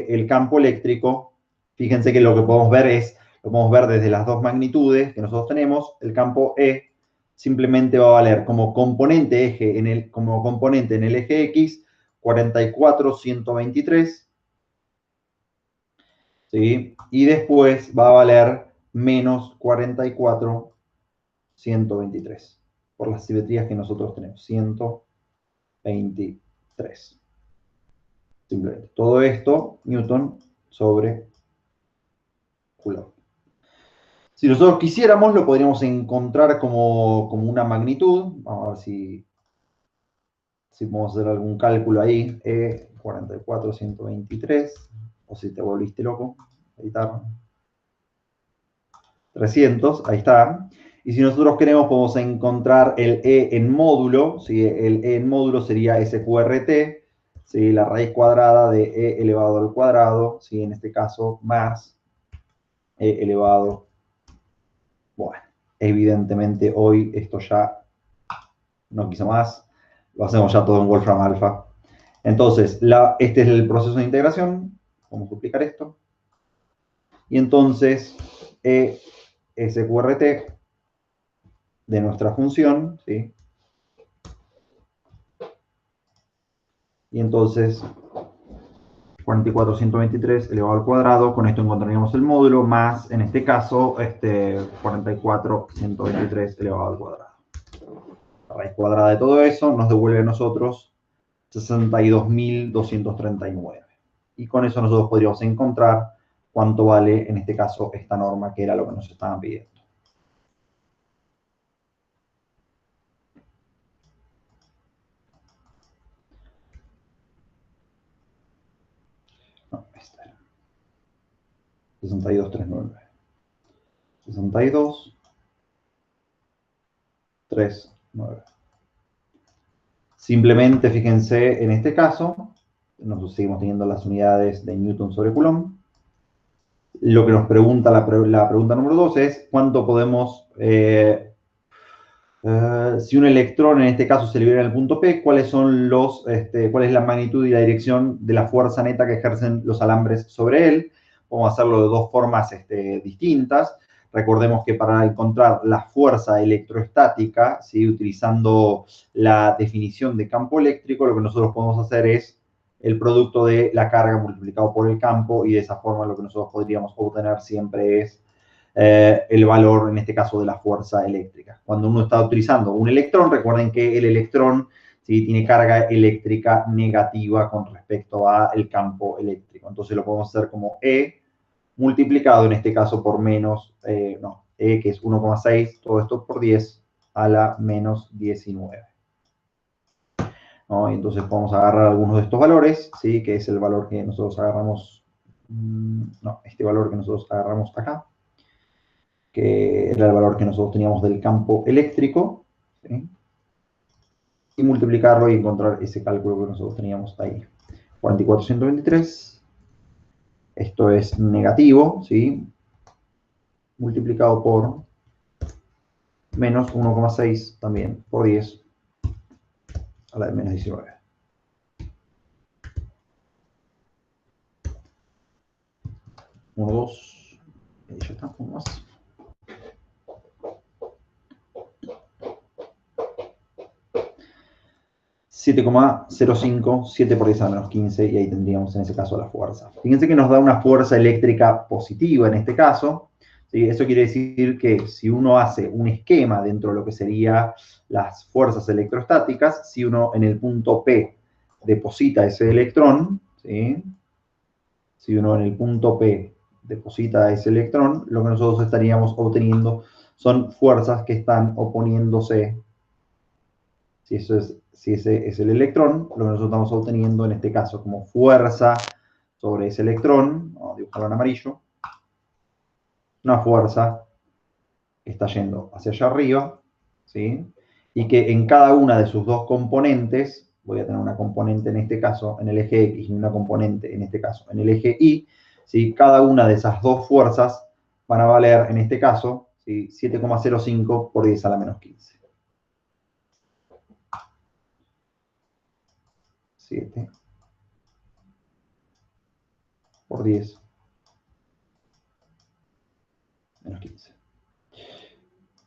el campo eléctrico, fíjense que lo que podemos ver lo podemos ver desde las dos magnitudes que nosotros tenemos, el campo E simplemente va a valer como componente en el eje X 44.123, ¿sí? Y después va a valer menos 44.123 por las simetrías que nosotros tenemos, 123. Simplemente todo esto, Newton sobre Coulomb. Si nosotros quisiéramos, lo podríamos encontrar como una magnitud. Vamos a ver si podemos hacer algún cálculo ahí. 44.123. O si te volviste loco. Editar. 300. Ahí está. Y si nosotros queremos, podemos encontrar el E en módulo. ¿Sí? El E en módulo sería SQRT. ¿Sí? La raíz cuadrada de E elevado al cuadrado. ¿Sí? En este caso, más E elevado. Bueno, evidentemente hoy esto ya no quiso más. Lo hacemos ya todo en Wolfram Alpha. Entonces, este es el proceso de integración. Vamos a duplicar esto. Y entonces, SQRT de nuestra función, ¿sí? Y entonces, 44.123 elevado al cuadrado. Con esto encontraríamos el módulo, más, en este caso, 44.123 elevado al cuadrado. La raíz cuadrada de todo eso nos devuelve a nosotros 62.239. Y con eso nosotros podríamos encontrar cuánto vale, en este caso, esta norma, que era lo que nos estaban pidiendo. No, esta era. 62.399. 62.399. Simplemente, fíjense, en este caso, nosotros seguimos teniendo las unidades de Newton sobre Coulomb. Lo que nos pregunta la pregunta número 2 es cuánto podemos, si un electrón en este caso se libera en el punto P, cuál es la magnitud y la dirección de la fuerza neta que ejercen los alambres sobre él. Vamos a hacerlo de dos formas distintas. Recordemos que para encontrar la fuerza electrostática, ¿sí? Utilizando la definición de campo eléctrico, lo que nosotros podemos hacer es el producto de la carga multiplicado por el campo, y de esa forma lo que nosotros podríamos obtener siempre es el valor, en este caso, de la fuerza eléctrica. Cuando uno está utilizando un electrón, recuerden que el electrón, ¿sí? Tiene carga eléctrica negativa con respecto al campo eléctrico. Entonces lo podemos hacer como E multiplicado, en este caso, por menos, E que es 1,6, todo esto por 10 a la menos 19. ¿No? Y entonces podemos agarrar algunos de estos valores, ¿sí? Que es el valor que nosotros agarramos, este valor que nosotros agarramos acá, que era el valor que nosotros teníamos del campo eléctrico, ¿sí? Y multiplicarlo y encontrar ese cálculo que nosotros teníamos ahí. 44.123, esto es negativo, ¿sí? Multiplicado por menos 1,6 también, por 10 a la de menos 19. Uno, dos, y ya está, uno más. 7,05, 7 por 10 a la menos 15, y ahí tendríamos en ese caso la fuerza. Fíjense que nos da una fuerza eléctrica positiva en este caso, ¿sí? Eso quiere decir que si uno hace un esquema dentro de lo que serían las fuerzas electrostáticas, si uno en el punto P deposita ese electrón, ¿sí? Si uno en el punto P deposita ese electrón, lo que nosotros estaríamos obteniendo son fuerzas que están oponiéndose. Si ese es el electrón, lo que nosotros estamos obteniendo en este caso como fuerza sobre ese electrón, vamos a dibujarlo en amarillo, una fuerza que está yendo hacia allá arriba, ¿sí? Y que en cada una de sus dos componentes, voy a tener una componente en este caso en el eje X y una componente en este caso en el eje Y, ¿sí? Cada una de esas dos fuerzas van a valer en este caso, ¿sí? 7,05 por 10 a la menos 15. 7 por 10 menos 15.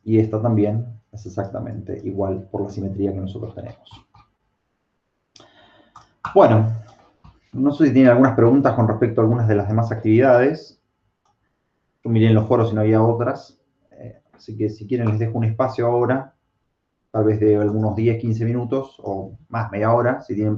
Y esta también es exactamente igual por la simetría que nosotros tenemos. Bueno, no sé si tienen algunas preguntas con respecto a algunas de las demás actividades. Yo miré en los foros si no había otras. Así que si quieren les dejo un espacio ahora, tal vez de algunos 10, 15 minutos o más, media hora, si tienen